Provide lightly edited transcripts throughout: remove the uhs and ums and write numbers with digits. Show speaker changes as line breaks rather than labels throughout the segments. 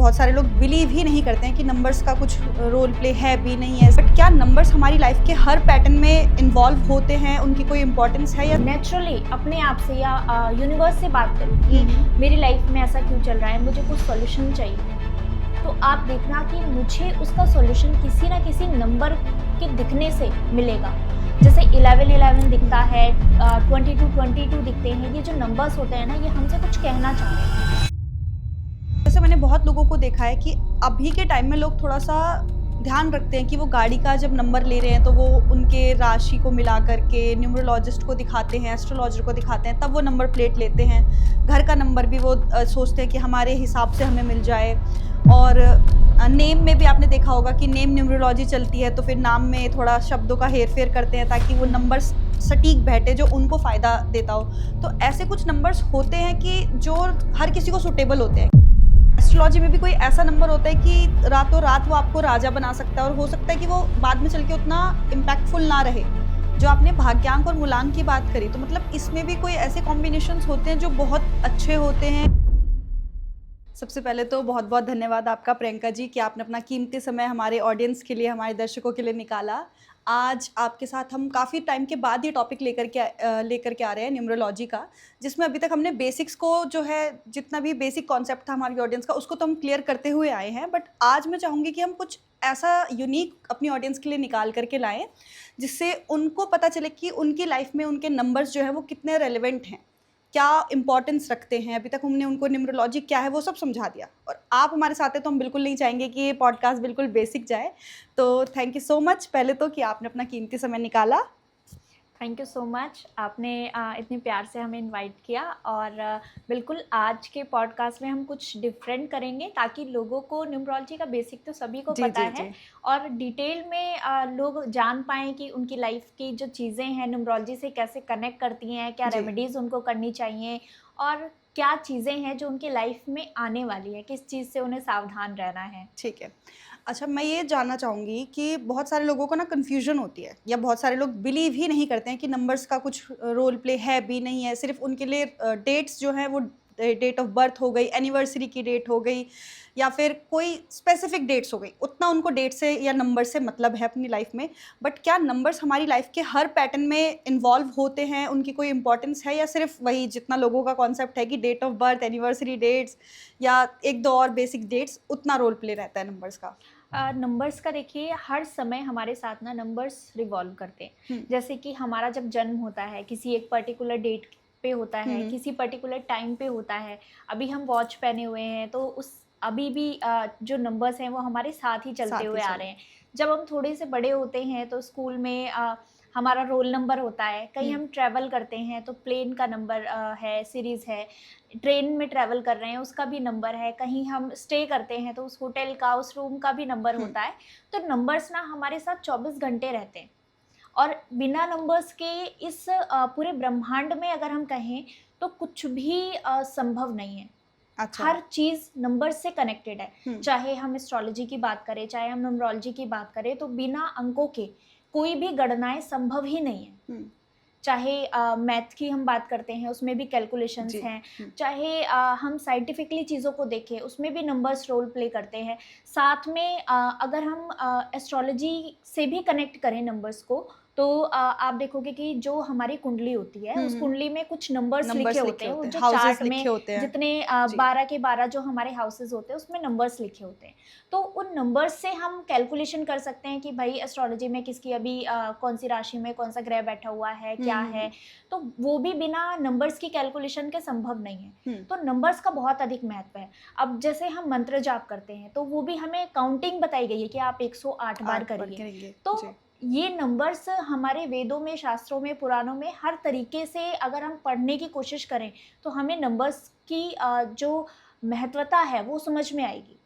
बहुत सारे लोग बिलीव ही नहीं करते हैं कि नंबर्स का कुछ रोल प्ले है भी नहीं है। बट क्या नंबर्स हमारी लाइफ के हर पैटर्न में इन्वॉल्व होते हैं, उनकी कोई इंपॉर्टेंस है या
नेचुरली अपने आप से या यूनिवर्स से बात करूँ कि मेरी लाइफ में ऐसा क्यों चल रहा है, मुझे कुछ सॉल्यूशन चाहिए, तो आप देखना कि मुझे उसका सॉल्यूशन किसी ना किसी नंबर के दिखने से मिलेगा। जैसे 1111 दिखता है, 2222 दिखते हैं। ये जो नंबर्स होते हैं ना, ये हमसे कुछ कहना चाह रहे हैं।
जैसे मैंने बहुत लोगों को देखा है कि अभी के टाइम में लोग थोड़ा सा ध्यान रखते हैं कि वो गाड़ी का जब नंबर ले रहे हैं तो वो उनके राशि को मिला करके न्यूमरोलॉजिस्ट को दिखाते हैं, एस्ट्रोलॉजर को दिखाते हैं, तब वो नंबर प्लेट लेते हैं। घर का नंबर भी वो सोचते हैं कि हमारे हिसाब से हमें मिल जाए। और नेम में भी आपने देखा होगा कि नेम न्यूमरोलॉजी चलती है, तो फिर नाम में थोड़ा शब्दों का हेर फेर करते हैं ताकि वो नंबर सटीक बैठे जो उनको फ़ायदा देता हो। तो ऐसे कुछ नंबर्स होते हैं कि जो हर किसी को सूटेबल होते हैं। एस्ट्रोलॉजी में भी कोई ऐसा नंबर होता है कि रातों रात वो आपको राजा बना सकता है, और हो सकता है कि वो बाद में चल के उतना इम्पैक्टफुल ना रहे। जो आपने भाग्यांक और मूलांक की बात करी, तो मतलब इसमें भी कोई ऐसे कॉम्बिनेशंस होते हैं जो बहुत अच्छे होते हैं। सबसे पहले तो बहुत बहुत धन्यवाद आपका प्रियंका जी कि आपने अपना कीमती समय हमारे ऑडियंस के लिए, हमारे दर्शकों के लिए निकाला। आज आपके साथ हम काफ़ी टाइम के बाद ये टॉपिक लेकर के आ रहे हैं न्यूमरोलॉजी का, जिसमें अभी तक हमने बेसिक्स को जो है, जितना भी बेसिक कॉन्सेप्ट था हमारी ऑडियंस का, उसको तो हम क्लियर करते हुए आए हैं। बट आज मैं चाहूँगी कि हम कुछ ऐसा यूनिक अपनी ऑडियंस के लिए निकाल करके लाएँ जिससे उनको पता चले कि उनकी लाइफ में उनके नंबर्स जो है वो कितने रेलिवेंट हैं, क्या इंपॉर्टेंस रखते हैं। अभी तक हमने उनको न्यूमरोलॉजी क्या है वो सब समझा दिया, और आप हमारे साथ हैं तो हम बिल्कुल नहीं चाहेंगे कि ये पॉडकास्ट बिल्कुल बेसिक जाए। तो थैंक यू सो मच पहले तो कि आपने अपना कीमती समय निकाला।
थैंक यू सो मच, आपने इतने प्यार से हमें इनवाइट किया। और बिल्कुल आज के पॉडकास्ट में हम कुछ डिफरेंट करेंगे ताकि लोगों को न्यूमरोलॉजी का बेसिक तो सभी को पता है, और डिटेल में लोग जान पाएँ कि उनकी लाइफ की जो चीज़ें हैं न्यूमरोलॉजी से कैसे कनेक्ट करती हैं, क्या रेमेडीज़ उनको करनी चाहिए, और क्या चीज़ें हैं जो उनकी लाइफ में आने वाली है, किस चीज़ से उन्हें सावधान रहना है।
ठीक है। अच्छा, मैं ये जानना चाहूँगी कि बहुत सारे लोगों को ना कन्फ्यूजन होती है, या बहुत सारे लोग बिलीव ही नहीं करते हैं कि नंबर्स का कुछ रोल प्ले है भी नहीं है। सिर्फ उनके लिए डेट्स जो हैं वो डेट ऑफ बर्थ हो गई, एनिवर्सरी की डेट हो गई, या फिर कोई स्पेसिफिक डेट्स हो गई, उतना उनको डेट से या नंबर से मतलब है अपनी लाइफ में। बट क्या नंबर्स हमारी लाइफ के हर पैटर्न में इन्वॉल्व होते हैं, उनकी कोई इंपॉर्टेंस है, या सिर्फ वही जितना लोगों का कॉन्सेप्ट है कि date of birth, anniversary dates या एक दो और बेसिक डेट्स, उतना रोल प्ले रहता है नंबर्स का?
नंबर्स का देखिए, हर समय हमारे साथ ना नंबर्स रिवॉल्व करते हैं। जैसे कि हमारा जब जन्म होता है किसी एक पर्टिकुलर डेट पे होता है, किसी पर्टिकुलर टाइम पे होता है। अभी हम वॉच पहने हुए हैं तो उस अभी भी जो नंबर्स हैं वो हमारे साथ ही चलते हुए आ रहे हैं। जब हम थोड़े से बड़े होते हैं तो स्कूल में हमारा रोल नंबर होता है। कहीं हम ट्रैवल करते हैं तो प्लेन का नंबर है, सीरीज़ है। ट्रेन में ट्रैवल कर रहे हैं उसका भी नंबर है। कहीं हम स्टे करते हैं तो उस होटल का, उस रूम का भी नंबर होता है। तो नंबर्स ना हमारे साथ 24 घंटे रहते हैं, और बिना नंबर्स के इस पूरे ब्रह्मांड में अगर हम कहें तो कुछ भी संभव नहीं है।
अच्छा।
हर चीज़ नंबर से कनेक्टेड है। चाहे हम एस्ट्रोलॉजी की बात करें, चाहे हम न्यूमरोलॉजी की बात करें, तो बिना अंकों के कोई भी गणनाएं संभव ही नहीं है। चाहे मैथ की हम बात करते हैं, उसमें भी कैलकुलेशंस हैं। चाहे हम साइंटिफिकली चीज़ों को देखें, उसमें भी नंबर्स रोल प्ले करते हैं। साथ में अगर हम एस्ट्रोलॉजी से भी कनेक्ट करें नंबर्स को, तो आप देखोगे कि जो हमारी कुंडली होती है, उस कुंडली में कुछ नंबर्स लिखे होते हैं। जो चार्ट में जितने 12 के 12 जो हमारे हाउसेस होते हैं, उसमें नंबर्स लिखे होते हैं। तो उन नंबर्स से हम कैलकुलेशन कर सकते हैं कि भाई एस्ट्रोलॉजी में किसकी अभी कौन सी राशि में कौन सा ग्रह बैठा हुआ है, क्या है। तो वो भी बिना नंबर्स की कैलकुलेशन के संभव नहीं है। तो नंबर्स का बहुत अधिक महत्व है। अब जैसे हम मंत्र जाप करते हैं तो वो भी हमें काउंटिंग बताई गई है कि आप 108 बार करिए। तो ये नंबर्स हमारे वेदों में, शास्त्रों में, पुराणों में हर तरीके से अगर हम पढ़ने की कोशिश करें तो हमें नंबर्स की जो महत्वता है वो समझ में आएगी।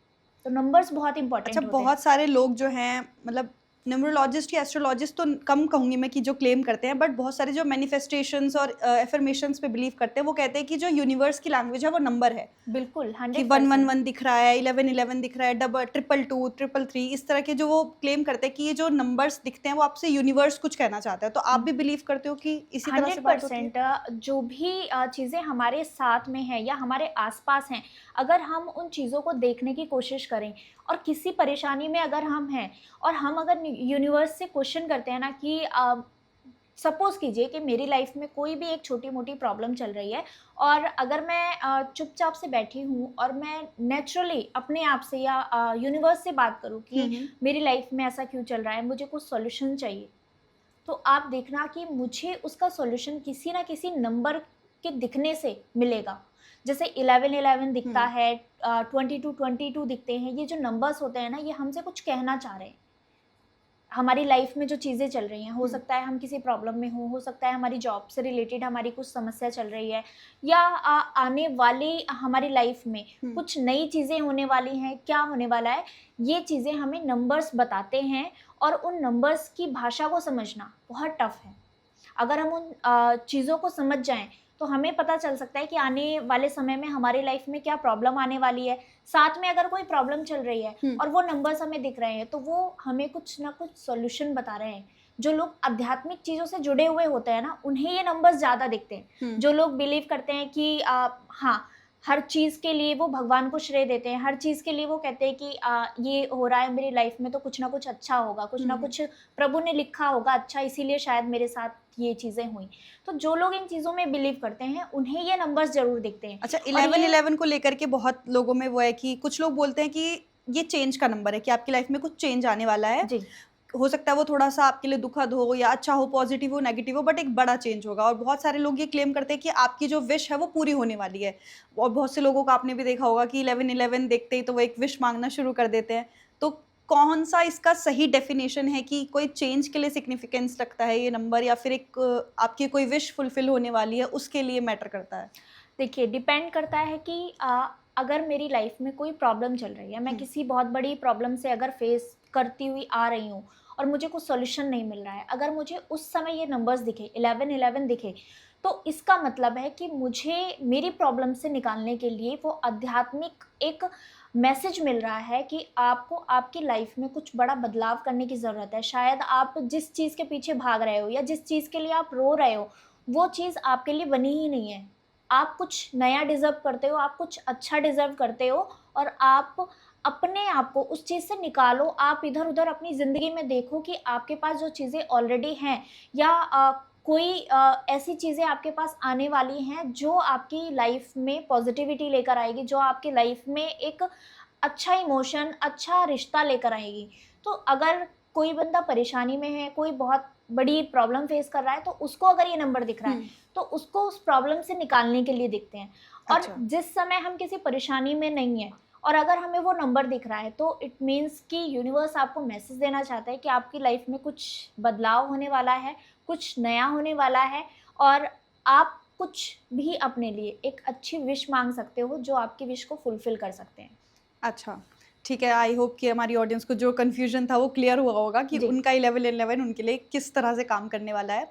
तो नंबर्स बहुत इंपॉर्टेंट होते हैं।
बहुत सारे लोग जो हैं, मतलब न्यूमरोलॉजिस्ट या एस्ट्रोलॉजिस्ट तो कम कहूँगी मैं कि जो क्लेम करते हैं, बट बहुत सारे जो मैनिफेस्टेशंस और एफर्मेशंस पे बिलीव करते हैं वो कहते हैं कि जो यूनिवर्स की लैंग्वेज है वो नंबर है,
बिल्कुल
कि
100%।
111 दिख रहा है, 1111 दिख रहा है, डबल 222 333, इस तरह के जो वो क्लेम करते हैं कि ये जो नंबर्स दिखते हैं वो आपसे यूनिवर्स कुछ कहना चाहता है। तो आप भी बिलीव करते हो कि इसी तरह से बात होती है?
100% जो भी चीज़ें हमारे साथ में है या हमारे आसपास हैं, अगर हम उन चीज़ों को देखने की कोशिश करें और किसी परेशानी में अगर हम हैं और हम अगर यूनिवर्स से क्वेश्चन करते हैं ना कि सपोज़ कीजिए कि मेरी लाइफ में कोई भी एक छोटी-मोटी प्रॉब्लम चल रही है और अगर मैं चुपचाप से बैठी हूँ और मैं नेचुरली अपने आप से या यूनिवर्स से बात करूँ कि मेरी लाइफ में ऐसा क्यों चल रहा है, मुझे कुछ सॉल्यूशन चाहिए। तो आप देखना कि मुझे उसका सॉल्यूशन किसी ना किसी नंबर के दिखने से मिलेगा। जैसे 1111 दिखता है, 2222 दिखते हैं, ये जो नंबर्स होते हैं ना, ये हमसे कुछ कहना चाह रहे हैं। हमारी लाइफ में जो चीज़ें चल रही हैं, हो सकता है हम किसी प्रॉब्लम में हो सकता है हमारी जॉब से रिलेटेड हमारी कुछ समस्या चल रही है या आने वाली हमारी लाइफ में कुछ नई चीज़ें होने वाली हैं, क्या होने वाला है, ये चीज़ें हमें नंबर्स बताते हैं और उन नंबर्स की भाषा को समझना बहुत टफ है। अगर हम उन चीज़ों को समझ जाएँ तो हमें पता चल सकता है कि आने वाले समय में हमारी लाइफ में क्या प्रॉब्लम आने वाली है। साथ में अगर कोई प्रॉब्लम चल रही है और वो नंबर्स हमें दिख रहे हैं तो वो हमें कुछ ना कुछ सॉल्यूशन बता रहे हैं। जो लोग आध्यात्मिक चीज़ों से जुड़े हुए होते हैं ना, उन्हें ये नंबर्स ज़्यादा दिखते हैं। जो लोग बिलीव करते हैं कि हाँ, हर चीज़ के लिए वो भगवान को श्रेय देते हैं, हर चीज़ के लिए वो कहते हैं कि ये हो रहा है मेरी लाइफ में तो कुछ ना कुछ अच्छा होगा, कुछ ना कुछ प्रभु ने लिखा होगा अच्छा, इसीलिए शायद मेरे साथ ये चीज़ें हुई। तो जो लोग इन चीज़ों में बिलीव करते हैं, उन्हें ये नंबर्स ज़रूर दिखते हैं।
अच्छा,
और
1111 को लेकर के बहुत लोगों में वो है कि कुछ लोग बोलते हैं कि ये चेंज का नंबर है, कि आपकी लाइफ में कुछ चेंज आने वाला है।
जी,
हो सकता है वो थोड़ा-सा आपके लिए दुखद हो या अच्छा हो, पॉजिटिव हो, नेगेटिव हो, बट एक बड़ा चेंज होगा। और बहुत सारे लोग ये क्लेम करते हैं कि आपकी जो विश है वो पूरी होने वाली है। और बहुत से लोगों को आपने भी देखा होगा कि 1111 देखते ही तो वो एक विश माँगना शुरू कर देते हैं। तो कौन-सा इसका सही डेफिनेशन है कि कोई चेंज के लिए सिग्निफिकेंस रखता है ये नंबर, या फिर एक आपकी कोई विश फुलफिल होने वाली है उसके लिए मैटर करता है?
देखिए डिपेंड करता है कि अगर मेरी लाइफ में कोई प्रॉब्लम चल रही है, मैं किसी बहुत बड़ी प्रॉब्लम से अगर फेस करती हुई आ रही हूँ और मुझे कुछ सॉल्यूशन नहीं मिल रहा है, अगर मुझे उस समय ये नंबर्स दिखे, 1111 दिखे, तो इसका मतलब है कि मुझे मेरी प्रॉब्लम से निकालने के लिए वो आध्यात्मिक एक मैसेज मिल रहा है कि आपको आपकी लाइफ में कुछ बड़ा बदलाव करने की ज़रूरत है। शायद आप जिस चीज़ के पीछे भाग रहे हो या जिस चीज़ के लिए आप रो रहे हो, वो चीज़ आपके लिए बनी ही नहीं है। आप कुछ नया डिज़र्व करते हो, आप कुछ अच्छा डिज़र्व करते हो और आप अपने आप को उस चीज़ से निकालो। आप इधर-उधर अपनी ज़िंदगी में देखो कि आपके पास जो चीज़ें ऑलरेडी हैं या कोई ऐसी चीज़ें आपके पास आने वाली हैं जो आपकी लाइफ में पॉज़िटिविटी लेकर आएगी, जो आपकी लाइफ में एक अच्छा इमोशन, अच्छा रिश्ता लेकर आएगी। तो अगर कोई बंदा परेशानी में है, कोई बहुत बड़ी प्रॉब्लम फेस कर रहा है, तो उसको अगर ये नंबर दिख रहा है, तो उसको उस प्रॉब्लम से निकालने के लिए दिखते हैं। और
अच्छा।
जिस समय हम किसी परेशानी में नहीं हैं और अगर हमें वो नंबर दिख रहा है, तो इट मीन्स कि यूनिवर्स आपको मैसेज देना चाहता है कि आपकी लाइफ में कुछ बदलाव होने वाला है, कुछ नया होने वाला है और आप कुछ भी अपने लिए एक अच्छी विश माँग सकते हो, जो आपकी विश को फुलफ़िल कर सकते हैं।
अच्छा, ठीक है। आई होप कि हमारी ऑडियंस को जो कन्फ्यूज़न था वो क्लियर हुआ होगा कि
जी।
उनका 1111 उनके लिए किस तरह से काम करने वाला है।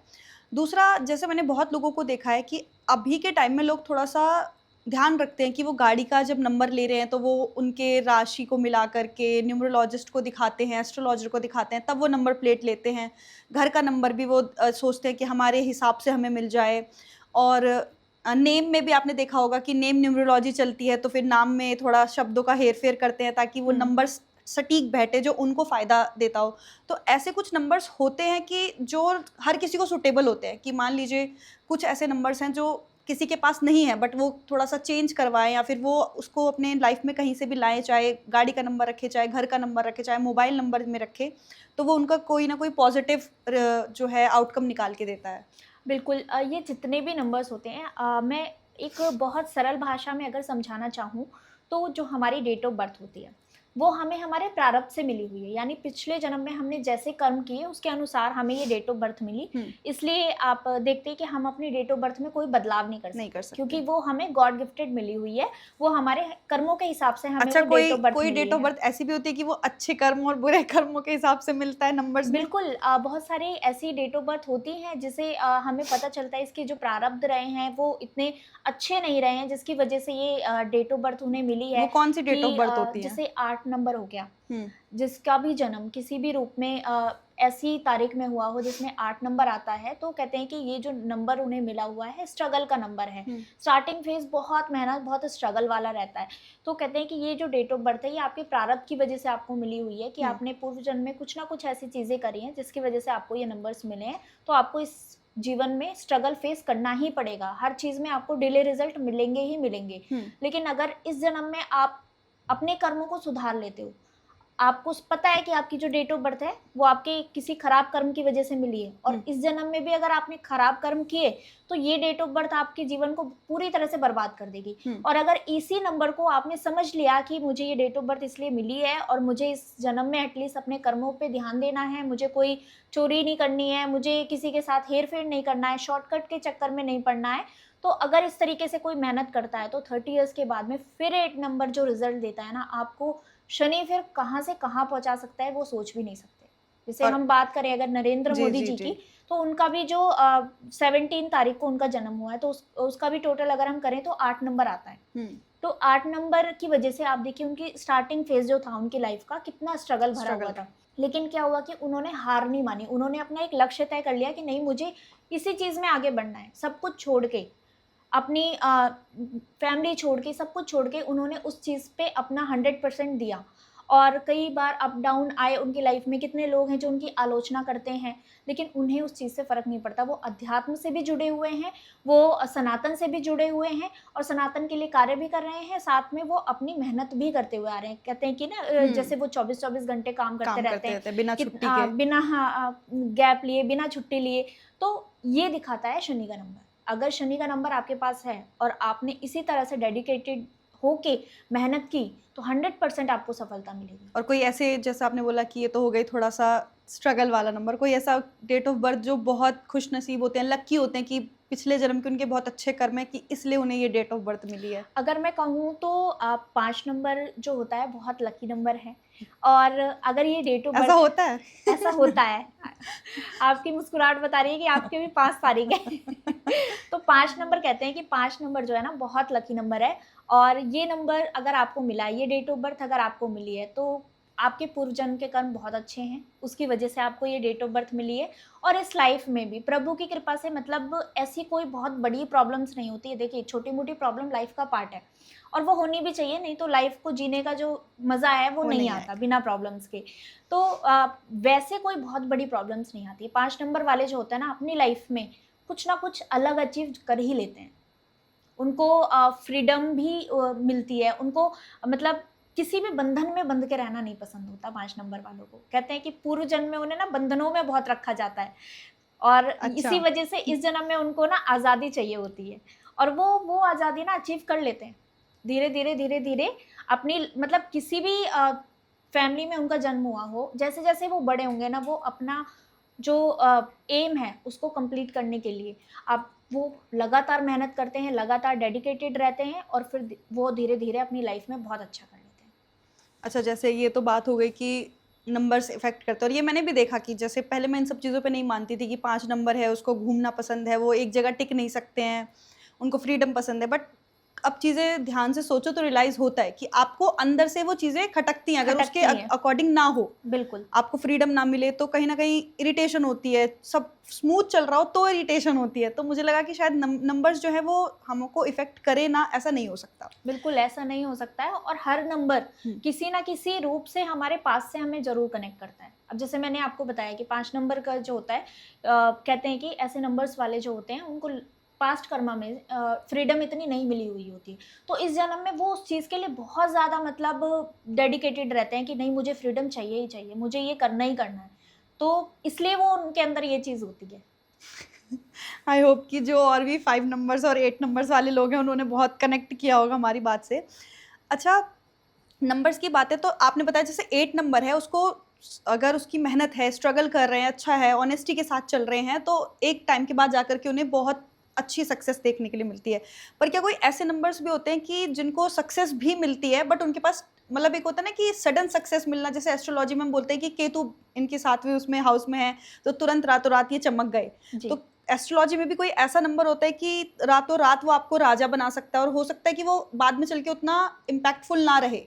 दूसरा, जैसे मैंने बहुत लोगों को देखा है कि अभी के टाइम में लोग थोड़ा-सा ध्यान रखते हैं कि वो गाड़ी का जब नंबर ले रहे हैं तो वो उनके राशि को मिला कर के न्यूमरोलॉजिस्ट को दिखाते हैं, एस्ट्रोलॉजर को दिखाते हैं, तब वो नंबर प्लेट लेते हैं। घर का नंबर भी वो सोचते हैं कि हमारे हिसाब से हमें मिल जाए। और नेम में भी आपने देखा होगा कि नेम न्यूमरोलॉजी चलती है, तो फिर नाम में थोड़ा शब्दों का हेर-फेर करते हैं ताकि वो
हुँ।
नंबर सटीक बैठे जो उनको फ़ायदा देता हो। तो ऐसे कुछ नंबर्स होते हैं कि जो हर किसी को सूटेबल होते हैं, कि मान लीजिए कुछ ऐसे नंबर्स हैं जो किसी के पास नहीं है, बट वो थोड़ा-सा चेंज करवाएँ या फिर वो उसको अपने लाइफ़ में कहीं से भी लाएँ, चाहे गाड़ी का नंबर रखें, चाहे घर का नंबर रखें, चाहे मोबाइल नंबर में रखें, तो वो उनका कोई ना कोई पॉज़िटिव जो है आउटकम निकाल के देता है।
बिल्कुल ये जितने भी नंबर्स होते हैं मैं एक बहुत सरल भाषा में अगर समझाना चाहूँ तो जो हमारी डेट ऑफ बर्थ होती है वो हमें हमारे प्रारब्ध से मिली हुई है, यानी पिछले जन्म में हमने जैसे कर्म किए उसके अनुसार हमें ये डेट ऑफ बर्थ मिली। इसलिए आप देखते हैं कि हम अपनी डेट ऑफ बर्थ में कोई बदलाव नहीं कर सकते क्योंकि वो हमें गॉड गिफ्टेड मिली हुई है, वो हमारे कर्मों के हिसाब से हमें
अच्छा,
वो डेट ऑफ बर्थ
कोई डेट ऑफ बर्थ ऐसी भी होती है कि वो अच्छे कर्म और बुरे कर्मों के हिसाब से मिलता है नंबर्स में?
बिल्कुल, बहुत सारी ऐसी डेट ऑफ बर्थ होती हैं जिसे हमें पता चलता है इसके जो प्रारब्ध रहे हैं वो इतने अच्छे नहीं रहे हैं, जिसकी वजह से ये डेट ऑफ बर्थ उन्हें मिली है।
वो कौन सी डेट ऑफ बर्थ होती है?
जैसे 8 नंबर हो गया, जिसका भी जन्म किसी भी रूप में ऐसी तारीख में हुआ हो जिसमें 8 नंबर आता है, तो कहते हैं कि ये जो नंबर उन्हें मिला हुआ है स्ट्रगल का नंबर है। स्टार्टिंग फेज बहुत मेहनत, बहुत स्ट्रगल वाला रहता है। तो कहते हैं कि ये जो डेट ऑफ बर्थ है ये आपके प्रारब्ध की वजह से आपको मिली हुई है कि आपने पूर्व जन्म में कुछ ना कुछ ऐसी चीजें करी हैं जिसकी वजह से आपको ये नंबर्स मिले हैं। तो आपको इस जीवन में स्ट्रगल फेस करना ही पड़ेगा, हर चीज में आपको डिले रिजल्ट मिलेंगे ही मिलेंगे। लेकिन अगर इस जन्म में आप अपने कर्मों को सुधार लेते हो, आपको पता है कि आपकी जो डेट ऑफ बर्थ है वो आपके किसी खराब कर्म की वजह से मिली है, और इस जन्म में भी अगर आपने खराब कर्म किए तो ये डेट ऑफ बर्थ आपके जीवन को पूरी तरह से बर्बाद कर देगी। और अगर इसी नंबर को आपने समझ लिया कि मुझे ये डेट ऑफ बर्थ इसलिए मिली है और मुझे इस जन्म में एटलीस्ट अपने कर्मों पे ध्यान देना है, मुझे कोई चोरी नहीं करनी है, मुझे किसी के साथ हेर फेर नहीं करना है, शॉर्टकट के चक्कर में नहीं पड़ना है, तो अगर इस तरीके से कोई मेहनत करता है तो 30 इयर्स के बाद में फिर 8 नंबर जो रिजल्ट देता है ना, आपको शनि फिर कहाँ से कहाँ पहुंचा सकता है वो सोच भी नहीं सकते। जैसे हम बात करें अगर नरेंद्र मोदी जी की, तो उनका भी जो 17 तारीख को उनका जन्म हुआ है, तो उसका भी टोटल अगर हम करें तो 8 नंबर आता है। तो 8 नंबर की वजह से आप देखिए उनकी स्टार्टिंग फेज जो था उनकी लाइफ का कितना स्ट्रगल भरा हुआ था। लेकिन क्या हुआ कि उन्होंने हार नहीं मानी, उन्होंने अपना एक लक्ष्य तय कर लिया कि नहीं, मुझे इसी चीज में आगे बढ़ना है। सब कुछ छोड़ के, अपनी फैमिली छोड़ के, सब कुछ छोड़ के उन्होंने उस चीज़ पे अपना 100% दिया। और कई बार अप डाउन आए उनकी लाइफ में, कितने लोग हैं जो उनकी आलोचना करते हैं, लेकिन उन्हें उस चीज़ से फ़र्क नहीं पड़ता। वो अध्यात्म से भी जुड़े हुए हैं, वो सनातन से भी जुड़े हुए हैं और सनातन के लिए कार्य भी कर रहे हैं, साथ में वो अपनी मेहनत भी करते हुए आ रहे हैं। कहते हैं कि ना जैसे वो 24-24 घंटे काम करते रहते हैं बिना छुट्टी के, बिना गैप लिए, बिना छुट्टी लिए। तो ये दिखाता है शनि का नंबर। अगर शनि का नंबर आपके पास है और आपने इसी तरह से डेडिकेटेड होके मेहनत की तो 100% आपको सफलता मिलेगी।
और कोई ऐसे, जैसा आपने बोला कि ये तो हो गई थोड़ा सा स्ट्रगल वाला नंबर, कोई ऐसा डेट ऑफ बर्थ जो बहुत खुश नसीब होते हैं, लकी होते हैं कि पिछले जन्म के उनके बहुत अच्छे कर्म है कि इसलिए उन्हें ये डेट ऑफ बर्थ मिली है?
अगर मैं कहूँ तो 5 नंबर जो होता है बहुत लकी नंबर है। और अगर ये डेट ऑफ बर्थ
ऐसा होता है
ऐसा होता है आपकी मुस्कुराहट बता रही है कि आपके भी 5 तारीख है तो 5 नंबर कहते हैं कि 5 नंबर जो है ना बहुत लकी नंबर है। और ये नंबर अगर आपको मिला है, ये डेट ऑफ बर्थ अगर आपको मिली है, तो आपके पूर्व जन्म के कर्म बहुत अच्छे हैं, उसकी वजह से आपको ये डेट ऑफ बर्थ मिली है। और इस लाइफ में भी प्रभु की कृपा से, मतलब ऐसी कोई बहुत बड़ी प्रॉब्लम्स नहीं होती है। देखिए, छोटी मोटी प्रॉब्लम लाइफ का पार्ट है और वो होनी भी चाहिए, नहीं तो लाइफ को जीने का जो मज़ा है वो नहीं आता बिना प्रॉब्लम्स के। तो वैसे कोई बहुत बड़ी प्रॉब्लम्स नहीं आती। 5 नंबर वाले जो होते हैं ना, अपनी लाइफ में कुछ ना कुछ अलग अचीव कर ही लेते हैं। उनको फ्रीडम भी मिलती है, उनको मतलब किसी भी बंधन में बंध के रहना नहीं पसंद होता 5 नंबर वालों को। कहते हैं कि पूर्व जन्म में उन्हें ना बंधनों में बहुत रखा जाता है और इसी वजह से इस जन्म में उनको ना आज़ादी चाहिए होती है और वो आज़ादी ना अचीव कर लेते हैं धीरे धीरे अपनी, मतलब किसी भी फैमिली में उनका जन्म हुआ हो, जैसे जैसे वो बड़े होंगे ना, वो अपना जो एम है उसको कंप्लीट करने के लिए अब वो लगातार मेहनत करते हैं, लगातार डेडिकेटेड रहते हैं और फिर वो धीरे धीरे अपनी लाइफ में बहुत अच्छा कर लेते हैं।
अच्छा, जैसे ये तो बात हो गई कि नंबर्स इफेक्ट करते हैं, और ये मैंने भी देखा कि जैसे पहले मैं इन सब चीज़ों पे नहीं मानती थी कि 5 नंबर है, उसको घूमना पसंद है, वो एक जगह टिक नहीं सकते हैं, उनको फ्रीडम पसंद है। बट अब चीज़ें ध्यान से सोचो तो रियलाइज होता है कि आपको अंदर से वो चीज़ें खटकती हैं, अगर उसके अकॉर्डिंग ना हो, बिल्कुल आपको फ्रीडम ना मिले तो कहीं ना कहीं इरिटेशन होती है। सब स्मूथ चल रहा हो तो इरिटेशन होती है। तो मुझे लगा कि शायद नंबर्स जो है वो हमको इफेक्ट करे ना, ऐसा नहीं हो सकता।
बिल्कुल ऐसा नहीं हो सकता है, और हर नंबर किसी ना किसी रूप से हमारे पास से हमें जरूर कनेक्ट करता है। अब जैसे मैंने आपको बताया कि 5 नंबर का जो होता है, कहते हैं कि ऐसे नंबर्स वाले जो होते हैं उनको पास्ट कर्मा में फ्रीडम इतनी नहीं मिली हुई होती, तो इस जन्म में वो उस चीज़ के लिए बहुत ज़्यादा मतलब डेडिकेटेड रहते हैं कि नहीं, मुझे फ्रीडम चाहिए ही चाहिए, मुझे ये करना ही करना है। तो इसलिए वो उनके अंदर ये चीज़ होती है।
आई होप कि जो और भी 5 नंबर्स और 8 नंबर्स वाले लोग हैं उन्होंने बहुत कनेक्ट किया होगा हमारी बात से। अच्छा, नंबर्स की बात है तो आपने बताया जैसे 8 नंबर है, उसको अगर उसकी मेहनत है, स्ट्रगल कर रहे हैं, अच्छा है, ऑनेस्टी के साथ चल रहे हैं, तो एक टाइम के बाद जाकर के उन्हें बहुत अच्छी सक्सेस देखने के लिए मिलती है। पर क्या कोई ऐसे नंबर्स भी होते हैं कि जिनको सक्सेस भी मिलती है बट उनके पास मतलब एक होता है ना कि सडन सक्सेस मिलना, जैसे एस्ट्रोलॉजी में हम बोलते हैं कि केतु इनके 7वें उसमें हाउस में है, तो तुरंत रातों-रात ये चमक गए।
जी।
तो एस्ट्रोलॉजी में भी कोई ऐसा नंबर होता है कि रातों-रात वो आपको राजा बना सकता है और हो सकता है कि वो बाद में चल के उतना इम्पैक्टफुल ना रहे।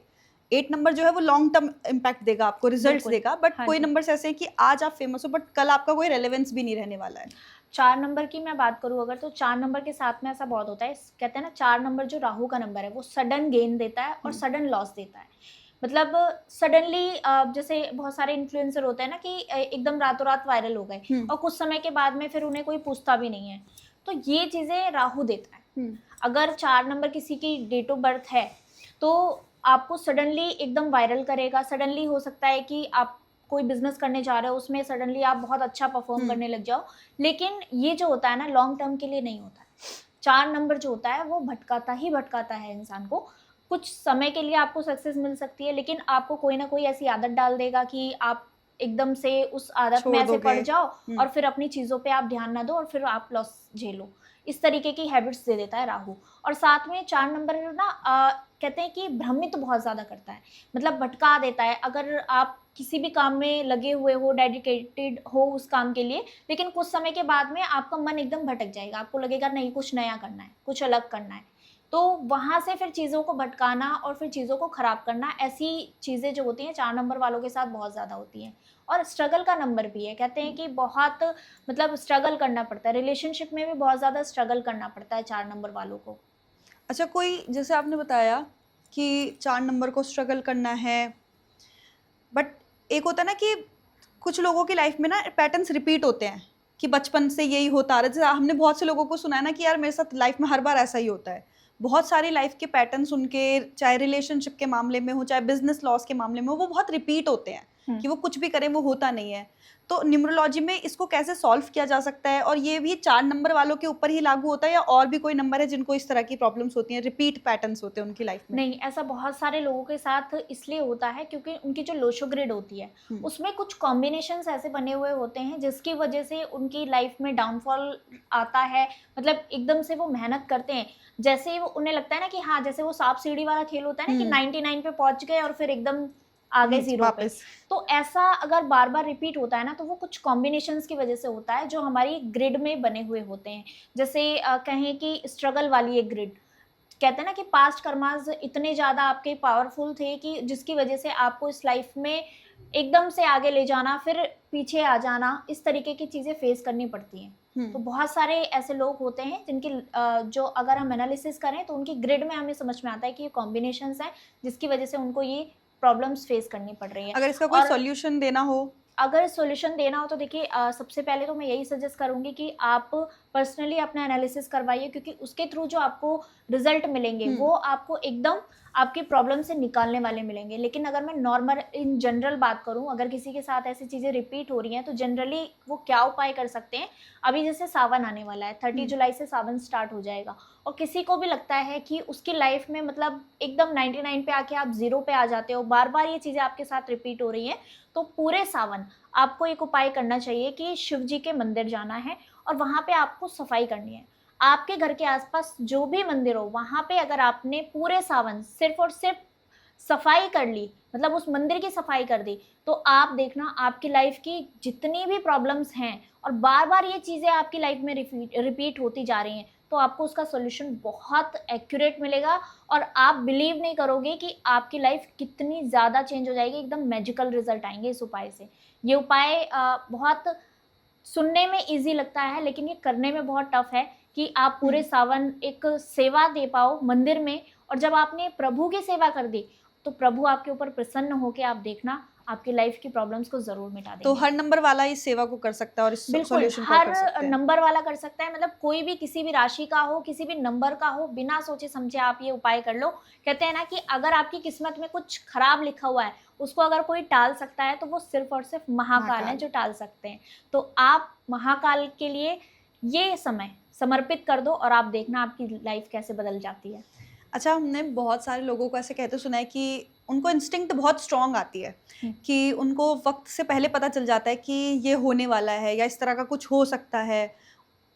8 नंबर जो है वो लॉन्ग टर्म इम्पैक्ट देगा आपको, रिजल्ट्स
बिल्कुल।
देगा, बट
हाँ
कोई
जी।
नंबर्स ऐसे हैं कि आज आप फेमस हो बट कल आपका कोई रेलेवेंस भी नहीं रहने वाला है।
4 नंबर की मैं बात करूँ अगर, तो 4 नंबर के साथ में ऐसा बहुत होता है, कहते हैं ना 4 नंबर जो राहु का नंबर है वो सडन गेन देता है और
हुँ।
सडन लॉस देता है। मतलब सडनली जैसे बहुत सारे इन्फ्लुएंसर होते हैं ना कि एकदम रातों-रात वायरल हो गए
हुँ,
और कुछ समय के बाद में फिर उन्हें कोई पूछता भी नहीं है। तो ये चीज़ें राहु देता है।
हुँ,
अगर 4 नंबर किसी की डेट ऑफ बर्थ है, तो आपको सडनली एकदम वायरल करेगा। सडनली हो सकता है कि आप कोई बिज़नेस करने जा रहे हो, उसमें सडनली आप बहुत अच्छा परफ़ॉर्म
हुँ,
करने लग जाओ। लेकिन ये जो होता है ना लॉन्ग टर्म के लिए नहीं होता है। 4 नंबर जो होता है वो भटकाता ही भटकाता है इंसान को। कुछ समय के लिए आपको सक्सेस मिल सकती है, लेकिन आपको कोई ना कोई ऐसी आदत डाल देगा कि आप एकदम से उस आदत में
छोड़
ऐसे
दोगे।
पड़ जाओ
हुँ,
और फिर अपनी चीज़ों पे आप ध्यान ना दो और फिर आप लॉस झेलो। इस तरीके की हैबिट्स दे देता है राहु। और साथ में 4 नंबर ना कहते हैं कि भ्रमित बहुत ज़्यादा करता है, मतलब भटका देता है। अगर आप किसी भी काम में लगे हुए हो, डेडिकेटेड हो उस काम के लिए, लेकिन कुछ समय के बाद में आपका मन एकदम भटक जाएगा। आपको लगेगा नहीं कुछ नया करना है, कुछ अलग करना है। तो वहाँ से फिर चीज़ों को भटकाना और फिर चीज़ों को खराब करना, ऐसी चीज़ें जो होती हैं 4 नंबर वालों के साथ बहुत ज़्यादा होती हैं। और स्ट्रगल का नंबर भी है, कहते हैं कि बहुत मतलब स्ट्रगल करना पड़ता है, रिलेशनशिप में भी बहुत ज़्यादा स्ट्रगल करना पड़ता है 4 नंबर वालों को।
अच्छा कोई जैसे आपने बताया कि 4 नंबर को स्ट्रगल करना है, बट एक होता है ना कि कुछ लोगों की लाइफ में ना पैटर्न्स रिपीट होते हैं कि बचपन से यही होता आ रहा है। जैसे हमने बहुत से लोगों को सुना है ना कि यार मेरे साथ लाइफ में हर बार ऐसा ही होता है। बहुत सारी लाइफ के पैटर्न्स उनके चाहे रिलेशनशिप के मामले में हो, चाहे बिज़नेस लॉस के मामले में हो, वो बहुत रिपीट होते हैं
हुँ।
कि वो कुछ भी करें वो होता नहीं है। तो न्यूमरोलॉजी में इसको कैसे सॉल्व किया जा सकता है और ये भी 4 नंबर वालों के ऊपर ही लागू होता है या और भी कोई नंबर है जिनको इस तरह की प्रॉब्लम्स होती हैं, रिपीट पैटर्न्स होते हैं उनकी लाइफ में?
नहीं, ऐसा बहुत सारे लोगों के साथ इसलिए होता है क्योंकि उनकी जो लोशो ग्रिड होती है,
हुँ,
उसमें कुछ कॉम्बिनेशंस ऐसे बने हुए होते हैं जिसकी वजह से उनकी लाइफ में डाउनफॉल आता है। मतलब एकदम से वो मेहनत करते हैं, जैसे ही वो उन्हें लगता है ना कि हाँ, जैसे वो सांप-सीढ़ी वाला खेल होता है ना कि
हुँ,
99 पे पहुँच गए और फिर एकदम आ गए
नीचे
0 पे।
वापस।
तो ऐसा अगर बार-बार रिपीट होता है ना, तो वो कुछ कॉम्बिनेशंस की वजह से होता है जो हमारी ग्रिड में बने हुए होते हैं। जैसे कहें कि स्ट्रगल वाली एक ग्रिड, कहते हैं ना कि पास्ट कर्मास इतने ज़्यादा आपके पावरफुल थे कि जिसकी वजह से आपको इस लाइफ में एकदम से आगे ले जाना, फिर पीछे आ जाना, इस तरीके की चीज़ें फेस करनी पड़ती हैं।
हुँ।
तो बहुत सारे ऐसे लोग होते हैं जिनकी जो अगर हम एनालिसिस करें तो उनकी ग्रिड में हमें समझ में आता है कि ये कॉम्बिनेशंस हैं, जिसकी वजह से उनको ये प्रॉब्लम्स फेस करनी पड़ रही हैं।
अगर इसका कोई
और
सॉल्यूशन देना हो?
अगर सॉल्यूशन देना हो तो देखिए सबसे पहले तो मैं यही सजेस्ट करूँगी कि आप पर्सनली अपना एनालिसिस करवाइए, क्योंकि उसके थ्रू जो आपको रिजल्ट मिलेंगे
हुँ,
वो आपको एकदम आपकी प्रॉब्लम से निकालने वाले मिलेंगे। लेकिन अगर मैं नॉर्मल इन जनरल बात करूँ, अगर किसी के साथ ऐसी चीज़ें रिपीट हो रही हैं तो जनरली वो क्या उपाय कर सकते हैं। अभी जैसे सावन आने वाला है, 30
हुँ,
जुलाई से सावन स्टार्ट हो जाएगा और किसी को भी लगता है कि उसकी लाइफ में मतलब एकदम 99 पे आके आप 0 पे आ जाते हो, बार-बार ये चीज़ें आपके साथ रिपीट हो रही हैं, तो पूरे सावन आपको एक उपाय करना चाहिए कि शिव जी के मंदिर जाना है और वहाँ पे आपको सफाई करनी है। आपके घर के आसपास जो भी मंदिर हो, वहाँ पे अगर आपने पूरे सावन सिर्फ़ और सिर्फ़ सफाई कर ली, मतलब उस मंदिर की सफाई कर दी, तो आप देखना आपकी लाइफ़ की जितनी भी प्रॉब्लम्स हैं और बार-बार ये चीज़ें आपकी लाइफ़ में रिपीट होती जा रही हैं, तो आपको उसका सॉल्यूशन बहुत एक्यूरेट मिलेगा और आप बिलीव नहीं करोगे कि आपकी लाइफ़ कितनी ज़्यादा चेंज हो जाएगी, एकदम मैजिकल रिज़ल्ट आएँगे इस उपाय से। ये उपाय बहुत सुनने में ईज़ी लगता है, लेकिन ये करने में बहुत टफ़ है कि आप
हुँ।
पूरे सावन एक सेवा दे पाओ मंदिर में, और जब आपने प्रभु की सेवा कर दी, तो प्रभु आपके ऊपर प्रसन्न होके आप देखना, आपकी लाइफ़ की प्रॉब्लम्स को ज़रूर मिटा
तो
देंगे।
हर नंबर वाला इस सेवा को कर सकता है और इस
बिल्कुल,
सॉल्यूशन को
हर
कर सकते हैं।
नंबर वाला कर सकता है, मतलब कोई भी किसी भी राशि का हो, किसी भी नंबर का हो, बिना सोचे-समझे आप ये उपाय कर लो। कहते हैं ना कि अगर आपकी किस्मत में कुछ खराब लिखा हुआ है, उसको अगर कोई टाल सकता है, तो वो सिर्फ़ और सिर्फ़ महाकाल हैं
महाकाल।
जो टाल सकते हैं। तो आप महाकाल के लिए ये समय समर्पित कर दो और आप देखना आपकी लाइफ़ कैसे बदल जाती है।
अच्छा, हमने बहुत सारे लोगों को ऐसे कहते सुना है कि उनको इंस्टिंक्ट बहुत स्ट्रांग आती है कि उनको वक्त से पहले पता चल जाता है कि ये होने वाला है या इस तरह का कुछ हो सकता है।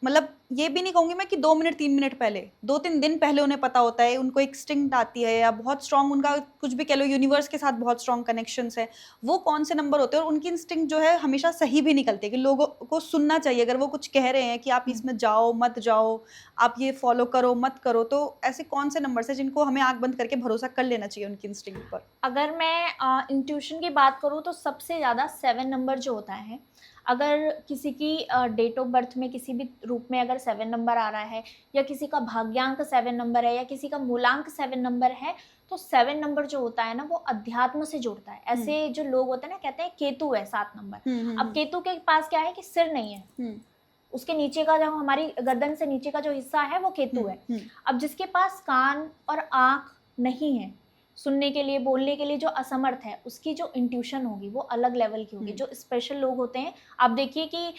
मतलब ये भी नहीं कहूँगी मैं कि 2 मिनट 3 मिनट पहले, 2-3 दिन पहले उन्हें पता होता है, उनको एक इंस्टिंक्ट आती है या बहुत स्ट्रांग उनका कुछ भी कह लो यूनिवर्स के साथ बहुत स्ट्रांग कनेक्शंस है। वो कौन से नंबर होते हैं और उनकी इंस्टिंक्ट जो है हमेशा सही भी निकलती है कि लोगों को सुनना चाहिए। अगर वो कुछ कह रहे हैं कि आप इसमें जाओ, मत जाओ, आप ये फॉलो करो, मत करो, तो ऐसे कौन से नंबर्स हैं जिनको हमें आँख बंद करके भरोसा कर लेना चाहिए उनकी इंस्टिंक्ट पर?
अगर मैं इंट्यूशन की बात करूँ तो सबसे ज़्यादा 7 नंबर जो होता है, अगर किसी की डेट ऑफ बर्थ में किसी भी रूप में अगर 7 नंबर आ रहा है या किसी का भाग्यांक 7 नंबर है या किसी का मूलांक 7 नंबर है, तो 7 नंबर जो होता है ना वो अध्यात्म से जुड़ता है। ऐसे जो लोग होते हैं ना कहते हैं केतु है 7 नंबर। अब केतु के पास क्या है कि सिर नहीं है, उसके नीचे का जो हमारी गर्दन से नीचे का जो हिस्सा है वो केतु है। अब जिसके पास कान और आँख नहीं है, सुनने के लिए, बोलने के लिए जो असमर्थ है, उसकी जो इंट्यूशन होगी वो अलग लेवल की होगी। जो स्पेशल लोग होते हैं, आप देखिए कि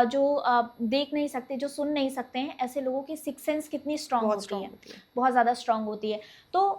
जो देख नहीं सकते, जो सुन नहीं सकते हैं, ऐसे लोगों की सिक्स सेंस कितनी स्ट्रांग होती है, बहुत ज़्यादा स्ट्रांग होती है। तो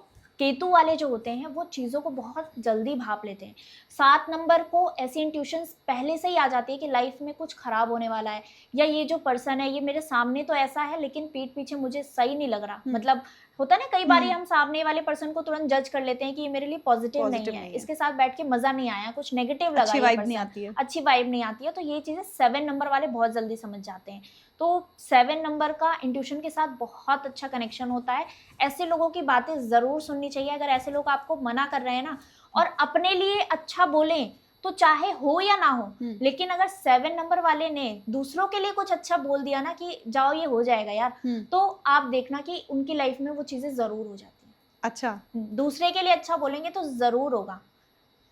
केतु वाले जो होते हैं वो चीज़ों को बहुत जल्दी भाप लेते हैं। 7 नंबर को ऐसी इंट्यूशंस पहले से ही आ जाती है कि लाइफ में कुछ खराब होने वाला है, या ये जो पर्सन है ये मेरे सामने तो ऐसा है लेकिन पीठ पीछे मुझे सही नहीं लग रहा। मतलब होता है ना कई बार हम सामने वाले पर्सन को तुरंत जज कर लेते हैं कि ये मेरे लिए पॉजिटिव नहीं है, इसके साथ बैठ के मजा नहीं आया, कुछ नेगेटिव लगा, अच्छी वाइब नहीं आती है, अच्छी वाइब नहीं आती है। तो ये चीज़ें 7 नंबर वाले बहुत जल्दी समझ जाते हैं। तो 7 नंबर का इंट्यूशन के साथ बहुत अच्छा कनेक्शन होता है। ऐसे लोगों की बातें ज़रूर सुननी चाहिए। अगर ऐसे लोग आपको मना कर रहे हैं ना और अपने लिए अच्छा बोलें तो चाहे हो या ना हो, लेकिन अगर 7 नंबर वाले ने दूसरों के लिए कुछ अच्छा बोल दिया ना कि जाओ ये हो जाएगा यार, तो आप देखना कि उनकी लाइफ में वो चीज़ें ज़रूर हो जाती हैं।
अच्छा,
दूसरे के लिए अच्छा बोलेंगे तो ज़रूर होगा।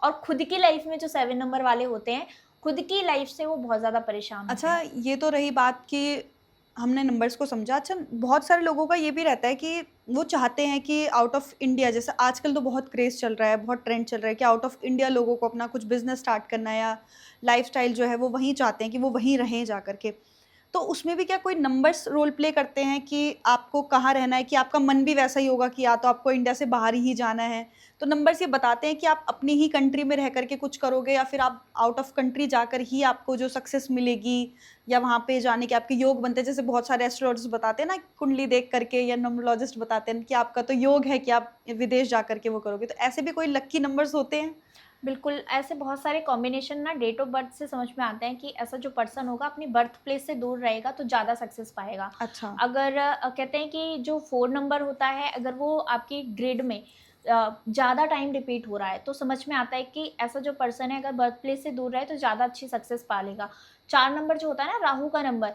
और खुद की लाइफ में जो 7 नंबर वाले होते हैं, खुद की लाइफ से वो बहुत ज़्यादा परेशान होते हैं।
अच्छा, ये तो रही बात कि हमने नंबर्स को समझा। अच्छा, बहुत सारे लोगों का ये भी रहता है कि वो चाहते हैं कि आउट ऑफ इंडिया, जैसे आजकल तो बहुत क्रेज़ चल रहा है, बहुत ट्रेंड चल रहा है कि आउट ऑफ इंडिया लोगों को अपना कुछ बिज़नेस स्टार्ट करना है या लाइफ़स्टाइल जो है वो वहीं चाहते हैं कि वो वहीं रहें जा कर के। तो उसमें भी क्या कोई नंबर्स रोल प्ले करते हैं कि आपको कहाँ रहना है, कि आपका मन भी वैसा ही होगा कि या तो आपको इंडिया से बाहर ही जाना है, तो नंबर्स ये बताते हैं कि आप अपनी ही कंट्री में रह करके कुछ करोगे या फिर आप आउट ऑफ कंट्री जाकर ही आपको जो सक्सेस मिलेगी या वहाँ पे जाने के आपके योग बनते हैं। जैसे बहुत सारे एस्ट्रोलॉजर्स बताते हैं ना, कुंडली देख करके, या न्यूमरोलॉजिस्ट बताते हैं कि आपका तो योग है कि आप विदेश जा करके वो करोगे। तो ऐसे भी कोई लकी नंबर्स होते हैं?
बिल्कुल, ऐसे बहुत सारे कॉम्बिनेशन ना डेट ऑफ बर्थ से समझ में आते हैं कि ऐसा जो पर्सन होगा अपनी बर्थ प्लेस से दूर रहेगा तो ज़्यादा सक्सेस पाएगा।
अच्छा।
अगर कहते हैं कि जो 4 नंबर होता है, अगर वो आपकी ग्रिड में ज़्यादा टाइम रिपीट हो रहा है तो समझ में आता है कि ऐसा जो पर्सन है अगर बर्थ प्लेस से दूर रहे तो ज़्यादा अच्छी सक्सेस पा लेगा। 4 नंबर जो होता है ना, राहु का नंबर,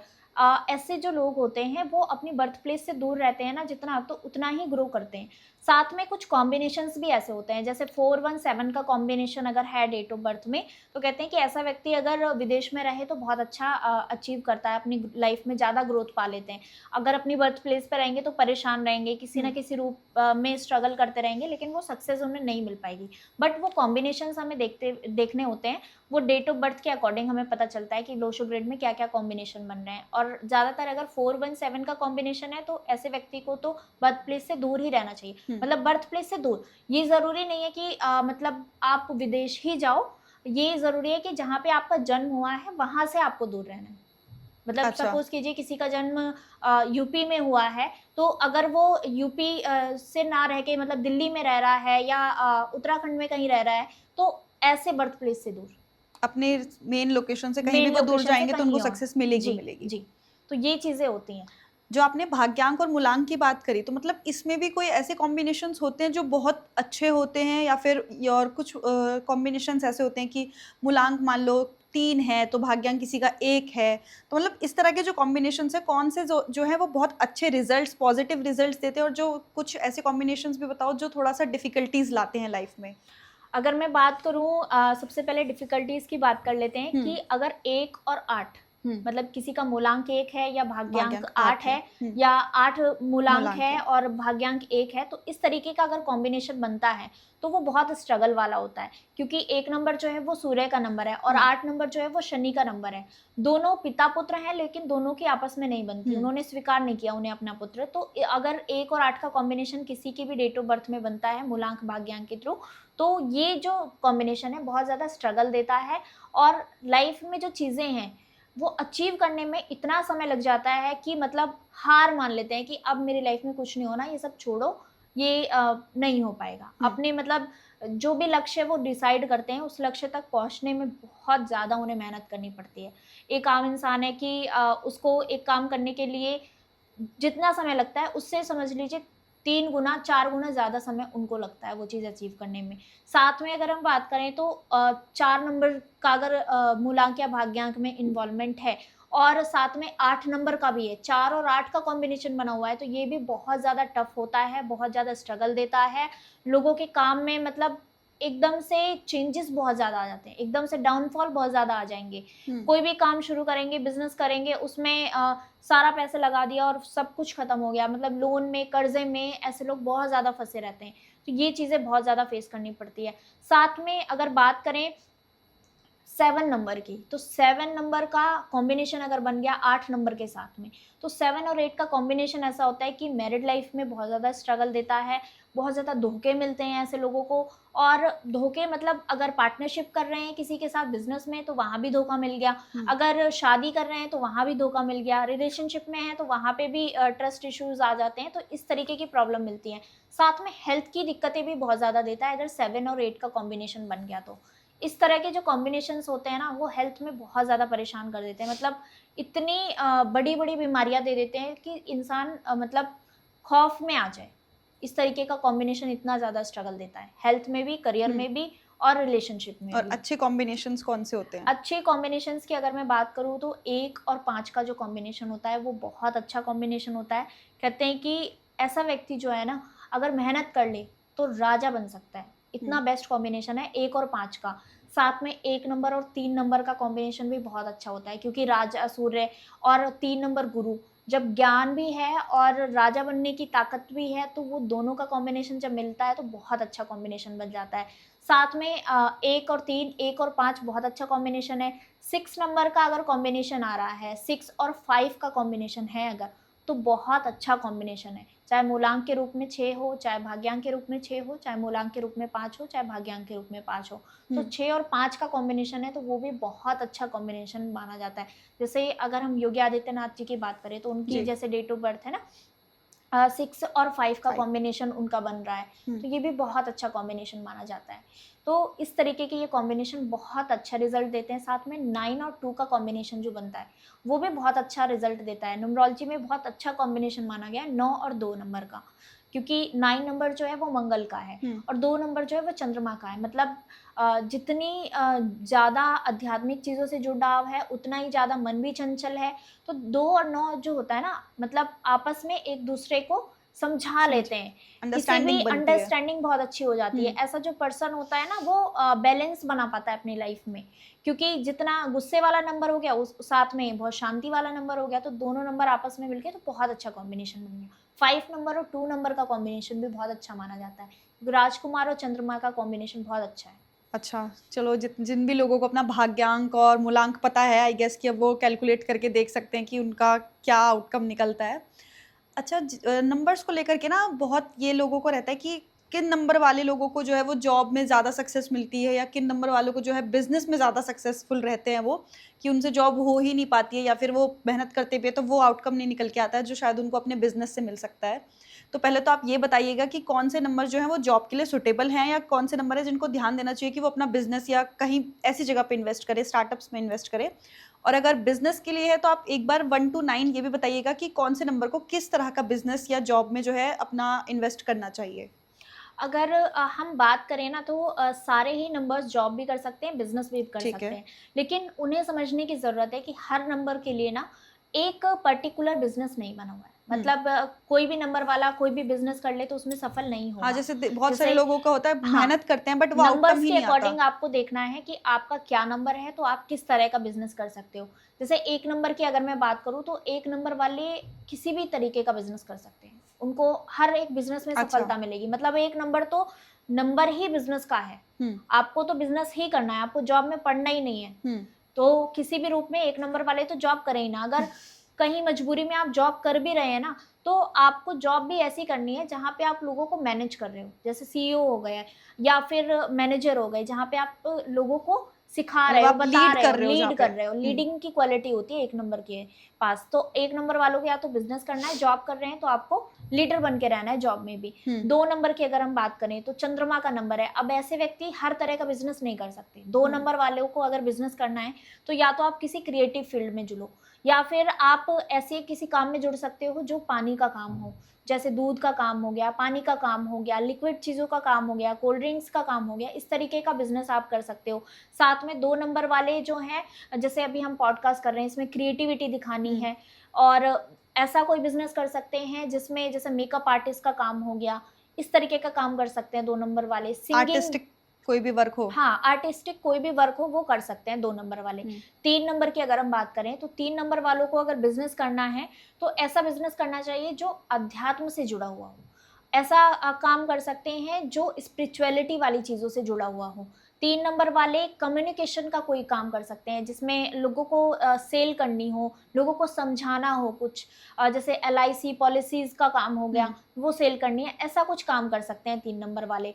ऐसे जो लोग होते हैं वो अपनी बर्थ प्लेस से दूर रहते हैं ना जितना, तो उतना ही ग्रो करते हैं। साथ में कुछ कॉम्बिनेशंस भी ऐसे होते हैं, जैसे 417 का कॉम्बिनेशन अगर है डेट ऑफ बर्थ में, तो कहते हैं कि ऐसा व्यक्ति अगर विदेश में रहे तो बहुत अच्छा अचीव करता है, अपनी लाइफ में ज़्यादा ग्रोथ पा लेते हैं। अगर अपनी बर्थ प्लेस पर रहेंगे तो परेशान रहेंगे, किसी न किसी रूप में स्ट्रगल करते रहेंगे, लेकिन वो सक्सेस उन्हें नहीं मिल पाएगी। बट वो कॉम्बिनेशंस हमें देखने होते हैं, वो डेट ऑफ बर्थ के अकॉर्डिंग हमें पता चलता है कि लोशो ग्रिड में क्या क्या कॉम्बिनेशन बन रहे हैं। और ज़्यादातर अगर 417 का कॉम्बिनेशन है तो ऐसे व्यक्ति को तो बर्थ प्लेस से दूर ही रहना चाहिए। मतलब बर्थ प्लेस से दूर, ये ज़रूरी नहीं है कि मतलब आप विदेश ही जाओ, ये ज़रूरी है कि जहाँ पे आपका जन्म हुआ है वहाँ से आपको दूर रहना है। मतलब
अच्छा।
सपोज कीजिए किसी का जन्म यूपी में हुआ है, तो अगर वो यूपी से ना रह के मतलब दिल्ली में रह रहा है या उत्तराखंड में कहीं रह रहा है, तो ऐसे बर्थ प्लेस से दूर,
अपने मेन लोकेशन से कहीं भी वो दूर जाएंगे तो उनको सक्सेस मिलेगी मिलेगी।
जी, तो ये चीज़ें होती हैं।
जो आपने भाग्यांक और मूलांक की बात करी, तो मतलब इसमें भी कोई ऐसे कॉम्बिनेशंस होते हैं जो बहुत अच्छे होते हैं, या फिर और कुछ कॉम्बिनेशंस ऐसे होते हैं कि मूलांक मान लो 3 है तो भाग्यांक किसी का 1 है, तो मतलब इस तरह के जो कॉम्बिनेशंस है कौन से जो है वो बहुत अच्छे रिजल्ट्स, पॉजिटिव रिजल्ट्स देते हैं, और जो कुछ ऐसे कॉम्बिनेशंस भी बताओ जो थोड़ा सा डिफिकल्टीज लाते हैं लाइफ में?
अगर मैं बात करूँ सबसे पहले डिफ़िकल्टीज़ की बात कर लेते हैं कि अगर 1 और 8 मतलब किसी का मूलांक 1 है या भाग्यांक 8 है,
हम्म,
या 8 मूलांक
मूलांक
है
है।
और भाग्यांक 1 है, तो इस तरीके का अगर कॉम्बिनेशन बनता है तो वो बहुत स्ट्रगल वाला होता है, क्योंकि 1 नंबर जो है वो सूर्य का नंबर है और 8 नंबर जो है वो शनि का नंबर है। दोनों पिता पुत्र हैं, लेकिन दोनों की आपस में नहीं बनती, उन्होंने स्वीकार नहीं किया उन्हें अपना पुत्र। तो अगर 1 और 8 का कॉम्बिनेशन किसी की भी डेट ऑफ बर्थ में बनता है मूलांक भाग्यांक के थ्रू, तो ये जो कॉम्बिनेशन है बहुत ज्यादा स्ट्रगल देता है, और लाइफ में जो चीजें हैं वो अचीव करने में इतना समय लग जाता है कि मतलब हार मान लेते हैं कि अब मेरी लाइफ में कुछ नहीं होना, ये सब छोड़ो, ये नहीं हो पाएगा। अपने मतलब जो भी लक्ष्य वो डिसाइड करते हैं, उस लक्ष्य तक पहुंचने में बहुत ज़्यादा उन्हें मेहनत करनी पड़ती है। एक आम इंसान है कि उसको एक काम करने के लिए जितना समय लगता है उससे समझ लीजिए 3 गुना 4 गुना ज़्यादा समय उनको लगता है वो चीज़ अचीव करने में। साथ में अगर हम बात करें तो 4 नंबर का अगर मूलांक या भाग्यांक में इन्वॉल्वमेंट है और साथ में 8 नंबर का भी है, 4 और 8 का कॉम्बिनेशन बना हुआ है, तो ये भी बहुत ज़्यादा टफ होता है, बहुत ज़्यादा स्ट्रगल देता है। लोगों के काम में मतलब एकदम से चेंजेस बहुत ज़्यादा आ जाते हैं, एकदम से डाउनफॉल बहुत ज़्यादा आ जाएँगे। कोई भी काम शुरू करेंगे, बिज़नेस करेंगे, उसमें सारा पैसा लगा दिया और सब कुछ खत्म हो गया, मतलब लोन में, कर्जे में, ऐसे लोग बहुत ज़्यादा फँसे रहते हैं। तो ये चीज़ें बहुत ज़्यादा फेस करनी पड़ती है। साथ में अगर बात करें 7 नंबर की, तो 7 नंबर का कॉम्बिनेशन अगर बन गया 8 नंबर के साथ में, तो 7 और 8 का कॉम्बिनेशन ऐसा होता है कि मैरिड लाइफ में बहुत ज़्यादा स्ट्रगल देता है, बहुत ज़्यादा धोखे मिलते हैं ऐसे लोगों को। और धोखे मतलब अगर पार्टनरशिप कर रहे हैं किसी के साथ बिजनेस में, तो वहाँ भी धोखा मिल गया, अगर शादी कर रहे हैं तो वहाँ भी धोखा मिल गया, रिलेशनशिप में है तो वहाँ पे भी ट्रस्ट इश्यूज आ जाते हैं, तो इस तरीके की प्रॉब्लम मिलती है। साथ में हेल्थ की दिक्कतें भी बहुत ज़्यादा देता है अगर 7 और 8 का कॉम्बिनेशन बन गया तो। इस तरह के जो कॉम्बिनेशंस होते हैं ना, वो हेल्थ में बहुत ज़्यादा परेशान कर देते हैं, मतलब इतनी बड़ी-बड़ी बीमारियाँ दे देते हैं कि इंसान मतलब खौफ में आ जाए। इस तरीके का कॉम्बिनेशन इतना ज़्यादा स्ट्रगल देता है, हेल्थ में भी, करियर में भी और रिलेशनशिप में
और
भी।
अच्छे कॉम्बिनेशंस कौन से होते हैं?
अच्छे कॉम्बिनेशंस की अगर मैं बात करूँ तो 1 और 5 का जो कॉम्बिनेशन होता है वो बहुत अच्छा कॉम्बिनेशन होता है। कहते हैं कि ऐसा व्यक्ति जो है ना, अगर मेहनत कर ले तो राजा बन सकता है। इतना बेस्ट कॉम्बिनेशन है 1 और 5 का। साथ में 1 नंबर और 3 नंबर का कॉम्बिनेशन भी बहुत अच्छा होता है, क्योंकि राजा सूर्य और 3 नंबर गुरु, जब ज्ञान भी है और राजा बनने की ताकत भी है, तो वो दोनों का कॉम्बिनेशन जब मिलता है तो बहुत अच्छा कॉम्बिनेशन बन जाता है। साथ में 1 और 3, 1 और 5 बहुत अच्छा कॉम्बिनेशन है। 6 नंबर का अगर कॉम्बिनेशन आ रहा है, 6 और 5 का कॉम्बिनेशन है अगर, तो बहुत अच्छा कॉम्बिनेशन है। चाहे मूलांक के रूप में 6 हो, चाहे भाग्यांक के रूप में 6 हो, चाहे मूलांक के रूप में 5 हो, चाहे भाग्यांक के रूप में 5 हो। तो 6 और 5 का कॉम्बिनेशन है तो वो भी बहुत अच्छा कॉम्बिनेशन माना जाता है। जैसे अगर हम योगी आदित्यनाथ जी की बात करें तो उनकी जैसे डेट ऑफ बर्थ है ना, 6 और 5 का
5
कॉम्बिनेशन उनका बन रहा है, तो ये भी बहुत अच्छा कॉम्बिनेशन माना जाता है। तो इस तरीके के ये कॉम्बिनेशन बहुत अच्छा रिजल्ट देते हैं। साथ में 9 और 2 का कॉम्बिनेशन जो बनता है वो भी बहुत अच्छा रिजल्ट देता है। न्यूमरोलॉजी में बहुत अच्छा कॉम्बिनेशन माना गया है 9 और 2 नंबर का, क्योंकि 9 नंबर जो है वो मंगल का है और 2 नंबर जो है वो चंद्रमा का है। मतलब जितनी ज़्यादा आध्यात्मिक चीज़ों से जुड़ाव है, उतना ही ज़्यादा मन भी चंचल है। तो 2 और 9 जो होता है ना, मतलब आपस में एक दूसरे को समझा लेते हैं, किसी भी अंडरस्टैंडिंग बहुत अच्छी हो जाती है। ऐसा जो पर्सन होता है ना, वो बैलेंस बना पाता है अपनी लाइफ में, क्योंकि जितना गुस्से वाला नंबर हो गया, उस साथ में बहुत शांति वाला नंबर हो गया, तो दोनों नंबर आपस में मिलके तो बहुत अच्छा कॉम्बिनेशन बन गया। 5 नंबर और 2 नंबर का कॉम्बिनेशन भी बहुत अच्छा माना जाता है। राजकुमार और चंद्रमा का कॉम्बिनेशन बहुत अच्छा है।
अच्छा, चलो जिन भी लोगों को अपना भाग्यांक और मूलांक पता है, आई गेस कि अब वो कैलकुलेट करके देख सकते हैं कि उनका क्या आउटकम निकलता है। अच्छा, नंबर्स को लेकर के ना बहुत ये लोगों को रहता है कि किन नंबर वाले लोगों को जो है वो जॉब में ज़्यादा सक्सेस मिलती है, या किन नंबर वालों को जो है बिज़नेस में ज़्यादा सक्सेसफुल रहते हैं वो, कि उनसे जॉब हो ही नहीं पाती है, या फिर वो मेहनत करते भी है तो वो आउटकम नहीं निकल के आता है जो शायद उनको अपने बिज़नेस से मिल सकता है। तो पहले तो आप ये बताइएगा कि कौन से नंबर जो हैं वो जॉब के लिए सूटेबल हैं, या कौन से नंबर हैं जिनको ध्यान देना चाहिए कि वो अपना बिज़नेस या कहीं ऐसी जगह पे इन्वेस्ट करें, स्टार्टअप्स में इन्वेस्ट करें? और अगर बिज़नेस के लिए है तो आप एक बार 1 टू 9 ये भी बताइएगा कि कौन से नंबर को किस तरह का बिज़नेस या जॉब में जो है अपना इन्वेस्ट करना चाहिए?
अगर हम बात करें ना तो सारे ही नंबर्स जॉब भी कर सकते हैं, बिजनेस भी कर
ठीक
सकते
है।
हैं, लेकिन उन्हें समझने की ज़रूरत है कि हर नंबर के लिए ना एक पर्टिकुलर बिजनेस नहीं बना हुआ है। मतलब कोई भी नंबर वाला कोई भी बिजनेस कर ले तो उसमें सफल नहीं होगा।
हाँ, जैसे बहुत सारे लोगों का होता है,
हाँ,
मेहनत करते हैं बट वो आउटकम
नंबर्स
ही
के
नहीं आता।
अकॉर्डिंग आपको देखना है कि आपका क्या नंबर है तो आप किस तरह का बिजनेस कर सकते हो। जैसे 1 नंबर की अगर मैं बात करूँ तो 1 नंबर वाले किसी भी तरीके का बिजनेस कर सकते हैं, उनको हर एक बिजनेस में सफलता मिलेगी। मतलब 1 नंबर तो नंबर ही बिजनेस का है, आपको तो बिजनेस ही करना है, आपको जॉब में पढ़ना ही नहीं है। तो किसी भी रूप में 1 नंबर वाले तो जॉब करें ही ना। अगर कहीं मजबूरी में आप जॉब कर भी रहे हैं ना, तो आपको जॉब भी ऐसी करनी है जहाँ पे आप लोगों को मैनेज कर रहे हो, जैसे सीईओ हो गए या फिर मैनेजर हो गए, जहाँ पे आप लोगों को सिखा रहे हो, बता रहे हो, लीड कर रहे हो। लीडिंग की क्वालिटी होती है 1 नंबर के पास। तो 1 नंबर वालों को या तो बिजनेस करना है, जॉब कर रहे हैं तो आपको लीडर बन के रहना है जॉब में भी। 2 नंबर की अगर हम बात करें तो चंद्रमा का नंबर है। अब ऐसे व्यक्ति हर तरह का बिजनेस नहीं कर सकते। 2 नंबर वालों को अगर बिजनेस करना है तो या तो आप किसी क्रिएटिव फील्ड में जुड़ो, या फिर आप ऐसे किसी काम में जुड़ सकते हो जो पानी का काम हो, जैसे दूध का काम हो गया, पानी का काम हो गया, लिक्विड चीज़ों का काम हो गया, कोल्ड ड्रिंक्स का काम हो गया। इस तरीके का बिजनेस आप कर सकते हो। साथ में 2 नंबर वाले जो हैं, जैसे अभी हम पॉडकास्ट कर रहे हैं, इसमें क्रिएटिविटी दिखानी है, और ऐसा कोई बिजनेस कर सकते हैं जिसमें जैसे मेकअप आर्टिस्ट का काम हो गया, इस तरीके का काम कर सकते हैं 2 नंबर वाले।
आर्टिस्टिक कोई भी वर्क हो,
हाँ, आर्टिस्टिक कोई भी वर्क हो वो कर सकते हैं 2 नंबर वाले। 3 नंबर की अगर हम बात करें तो 3 नंबर वालों को अगर बिजनेस करना है तो ऐसा बिजनेस करना चाहिए जो अध्यात्म से जुड़ा हुआ हो। ऐसा काम कर सकते हैं जो स्पिरिचुअलिटी वाली चीज़ों से जुड़ा हुआ हो। 3 नंबर वाले कम्युनिकेशन का कोई काम कर सकते हैं जिसमें लोगों को सेल करनी हो, लोगों को समझाना हो कुछ, जैसे LIC पॉलिसीज़ का काम हो गया, वो सेल करनी है, ऐसा कुछ काम कर सकते हैं 3 नंबर वाले।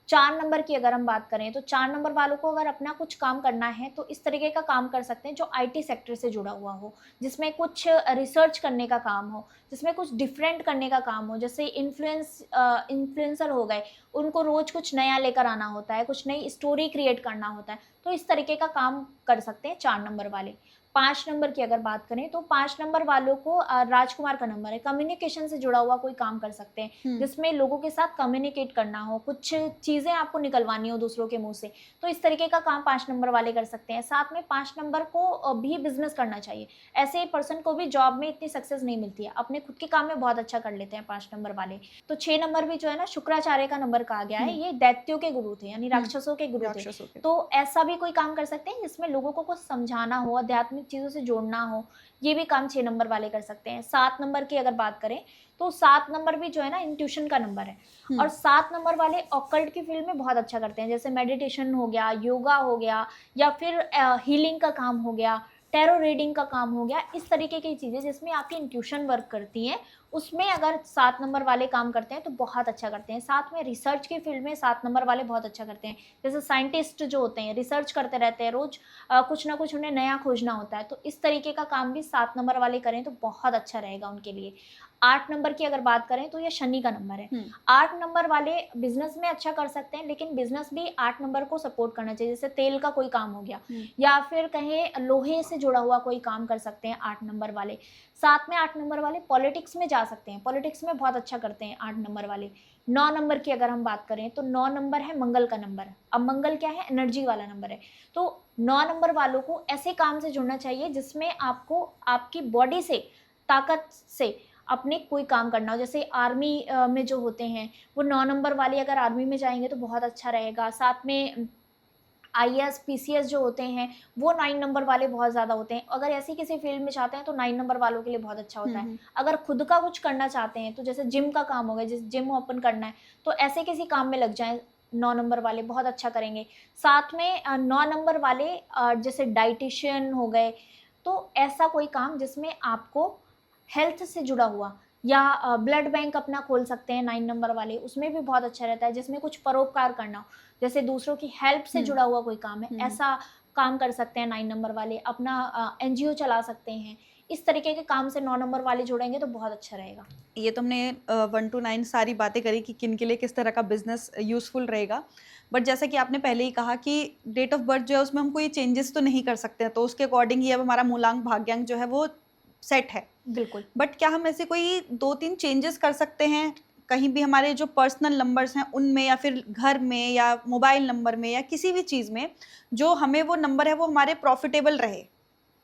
4 नंबर की अगर हम बात करें तो 4 नंबर वालों को अगर अपना कुछ काम करना है तो इस तरीके का काम कर सकते हैं जो IT सेक्टर से जुड़ा हुआ हो, जिसमें कुछ रिसर्च करने का काम हो, जिसमें कुछ डिफरेंट करने का काम हो। जैसे इन्फ्लुएंसर हो गए, उनको रोज कुछ नया लेकर आना होता है, कुछ नई स्टोरी क्रिएट करना होता है, तो इस तरीके का काम कर सकते हैं 4 नंबर वाले। 5 नंबर की अगर बात करें तो 5 नंबर वालों को राजकुमार का नंबर है, कम्युनिकेशन से जुड़ा हुआ कोई काम कर सकते हैं जिसमें लोगों के साथ कम्युनिकेट करना हो, कुछ चीज़ें आपको निकलवानी हो दूसरों के मुंह से, तो इस तरीके का काम 5 नंबर वाले कर सकते हैं। साथ में 5 नंबर को भी बिजनेस करना चाहिए। ऐसे पर्सन को भी जॉब में इतनी सक्सेस नहीं मिलती है, अपने खुद के काम में बहुत अच्छा कर लेते हैं 5 नंबर वाले। तो 6 नंबर भी जो है ना, शुक्राचार्य का नंबर कहा गया है, ये दैत्यों के गुरु थे, यानी राक्षसों के गुरु थे। तो ऐसा भी कोई काम कर सकते हैं जिसमें लोगों को कुछ समझाना हो, आध्यात्मिक चीज़ों से जोड़ना हो, ये भी काम 6 नंबर वाले कर सकते हैं। 7 नंबर की अगर बात करें तो 7 नंबर भी जो है ना, इंट्यूशन का नंबर है, और 7 नंबर वाले ऑकल्ट की फील्ड में बहुत अच्छा करते हैं, जैसे मेडिटेशन हो गया, योगा हो गया, या फिर हीलिंग का काम हो गया, टैरो रीडिंग का काम हो गया। इस तरीके की चीज़ें जिसमें आपकी इंट्यूशन वर्क करती हैं, उसमें अगर 7 नंबर वाले काम करते हैं तो बहुत अच्छा करते हैं। साथ में रिसर्च की फील्ड में 7 नंबर वाले बहुत अच्छा करते हैं। जैसे साइंटिस्ट जो होते हैं, रिसर्च करते रहते हैं, रोज कुछ ना कुछ उन्हें नया खोजना होता है, तो इस तरीके का काम भी 7 नंबर वाले करें तो बहुत अच्छा रहेगा उनके लिए। 8 नंबर की अगर बात करें तो ये शनि का नंबर है। 8 नंबर वाले बिजनेस में अच्छा कर सकते हैं, लेकिन बिजनेस भी 8 नंबर को सपोर्ट करना चाहिए। जैसे तेल का कोई काम हो गया, या फिर कहें लोहे से जुड़ा हुआ कोई काम कर सकते हैं 8 नंबर वाले। साथ में 8 नंबर वाले पॉलिटिक्स में जा सकते हैं, पॉलिटिक्स में बहुत अच्छा करते हैं 8 नंबर वाले। 9 नंबर की अगर हम बात करें तो 9 नंबर है मंगल का नंबर। अब मंगल क्या है? एनर्जी वाला नंबर है। तो 9 नंबर वालों को ऐसे काम से जुड़ना चाहिए जिसमें आपको आपकी बॉडी से, ताकत से अपने कोई काम करना हो। जैसे आर्मी में जो होते हैं वो 9 नंबर वाले अगर आर्मी में जाएंगे तो बहुत अच्छा रहेगा। साथ में IAS PCS जो होते हैं वो 9 नंबर वाले बहुत ज़्यादा होते हैं। अगर ऐसी किसी फील्ड में चाहते हैं तो 9 नंबर वालों के लिए बहुत अच्छा होता है। अगर खुद का कुछ करना चाहते हैं तो जैसे जिम का काम हो गया, जैसे जिम ओपन करना है, तो ऐसे किसी काम में लग जाएं, 9 नंबर वाले बहुत अच्छा करेंगे। साथ में 9 नंबर वाले जैसे डाइटिशियन हो गए, तो ऐसा कोई काम जिसमें आपको हेल्थ से जुड़ा हुआ, या ब्लड बैंक अपना खोल सकते हैं 9 नंबर वाले, उसमें भी बहुत अच्छा रहता है। जिसमें कुछ परोपकार करना हो, जैसे दूसरों की हेल्प से जुड़ा हुआ कोई काम है, ऐसा काम कर सकते हैं 9 नंबर वाले। अपना NGO चला सकते हैं। इस तरीके के काम से 9 नंबर वाले जुड़ेंगे तो बहुत अच्छा रहेगा।
ये तो हमने 1 to 9 सारी बातें करी कि किन के लिए किस तरह का बिजनेस यूजफुल रहेगा। बट जैसा कि आपने पहले ही कहा कि डेट ऑफ बर्थ जो है उसमें हम कोई चेंजेस तो नहीं कर सकते हैं, तो उसके अकॉर्डिंग ही अब हमारा मूलांक भाग्यांक जो है वो सेट है।
बिल्कुल।
बट क्या हम ऐसे कोई 2-3 चेंजेस कर सकते हैं कहीं भी हमारे जो पर्सनल नंबर्स हैं उनमें, या फिर घर में, या मोबाइल नंबर में, या किसी भी चीज़ में, जो हमें वो नंबर है वो हमारे प्रॉफिटेबल रहे?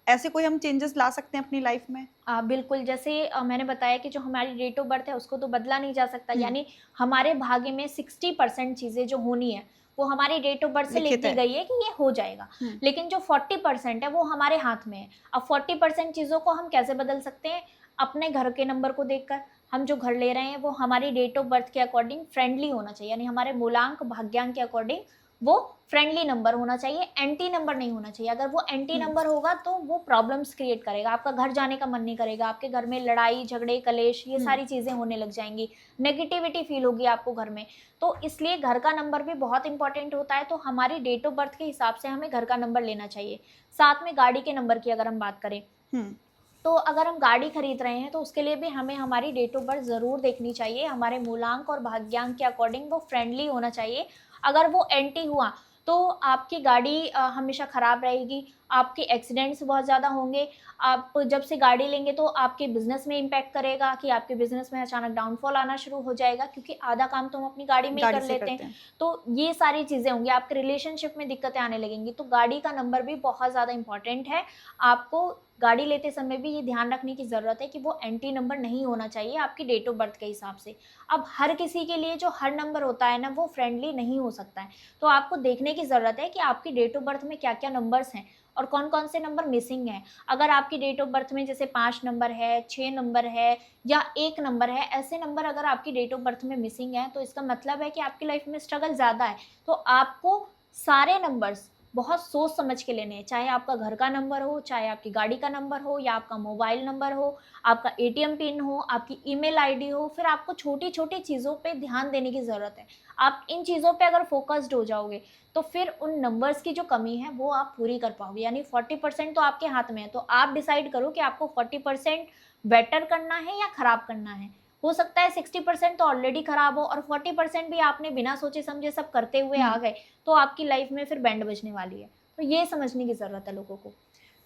ऐसे कोई हम चेंजेस ला सकते हैं अपनी लाइफ में?
बिल्कुल, जैसे मैंने बताया कि जो हमारी डेट ऑफ बर्थ है उसको तो बदला नहीं जा सकता, यानी हमारे भाग्य में 60% चीज़ें जो होनी है वो हमारी डेट ऑफ बर्थ से लिख
लिखित
दी
है।
गई है कि ये हो जाएगा। लेकिन जो 40% है वो हमारे हाथ में है। अब 40% चीज़ों को हम कैसे बदल सकते हैं? अपने घर के नंबर को देखकर। हम जो घर ले रहे हैं वो हमारी डेट ऑफ बर्थ के अकॉर्डिंग फ्रेंडली होना चाहिए, यानी हमारे मूलांक, भाग्यांक के अकॉर्डिंग वो फ्रेंडली नंबर होना चाहिए, एंटी नंबर नहीं होना चाहिए। अगर वो एंटी नंबर होगा तो वो प्रॉब्लम्स क्रिएट करेगा, आपका घर जाने का मन नहीं करेगा, आपके घर में लड़ाई झगड़े कलेश ये सारी चीज़ें होने लग जाएंगी, नेगेटिविटी फील होगी आपको घर में। तो इसलिए घर का नंबर भी बहुत इंपॉर्टेंट होता है। तो हमारी डेट ऑफ बर्थ के हिसाब से हमें घर का नंबर लेना चाहिए। साथ में गाड़ी के नंबर की अगर हम बात करें, तो अगर हम गाड़ी खरीद रहे हैं तो उसके लिए भी हमें हमारी डेट ऑफ बर्थ ज़रूर देखनी चाहिए। हमारे मूलांक और भाग्यांक के अकॉर्डिंग वो फ्रेंडली होना चाहिए। अगर वो एंटी हुआ तो आपकी गाड़ी हमेशा ख़राब रहेगी, आपके एक्सीडेंट्स बहुत ज़्यादा होंगे। आप जब से गाड़ी लेंगे तो आपके बिज़नेस में इम्पैक्ट करेगा कि आपके बिज़नेस में अचानक डाउनफॉल आना शुरू हो जाएगा, क्योंकि आधा काम तो हम अपनी गाड़ी में ही
गाड़ी
कर
से
लेते
करते
हैं।
हैं।
तो ये सारी चीज़ें होंगी, आपके रिलेशनशिप में दिक्कतें आने लगेंगी। तो गाड़ी का नंबर भी बहुत ज़्यादा इम्पॉर्टेंट है। आपको गाड़ी लेते समय भी ये ध्यान रखने की ज़रूरत है कि वो एंटी नंबर नहीं होना चाहिए आपकी डेट ऑफ बर्थ के हिसाब से। अब हर किसी के लिए जो हर नंबर होता है ना वो फ्रेंडली नहीं हो सकता है। तो आपको देखने की ज़रूरत है कि आपकी डेट ऑफ बर्थ में क्या-क्या नंबर्स हैं और कौन-कौन से नंबर मिसिंग हैं। अगर आपकी डेट ऑफ बर्थ में जैसे 5 नंबर है, 6 नंबर है या 1 नंबर है, ऐसे नंबर अगर आपकी डेट ऑफ बर्थ में मिसिंग हैं तो इसका मतलब है कि आपकी लाइफ में स्ट्रगल ज़्यादा है। तो आपको सारे नंबर्स बहुत सोच समझ के लेने हैं, चाहे आपका घर का नंबर हो, चाहे आपकी गाड़ी का नंबर हो या आपका मोबाइल नंबर हो, आपका एटीएम पिन हो, आपकी ईमेल आईडी हो, फिर आपको छोटी-छोटी चीज़ों पे ध्यान देने की ज़रूरत है। आप इन चीज़ों पे अगर फ़ोकस्ड हो जाओगे, तो फिर उन नंबर्स की जो कमी है वो आप पूरी कर पाओगे, यानी 40% तो आपके हाथ में है। तो आप डिसाइड करो कि आपको 40% बेटर करना है या खराब करना है। हो सकता है 60% तो ऑलरेडी खराब हो और 40% भी आपने बिना सोचे समझे सब करते हुए आ गए, तो आपकी लाइफ में फिर बैंड बजने वाली है। तो ये समझने की ज़रूरत है लोगों को।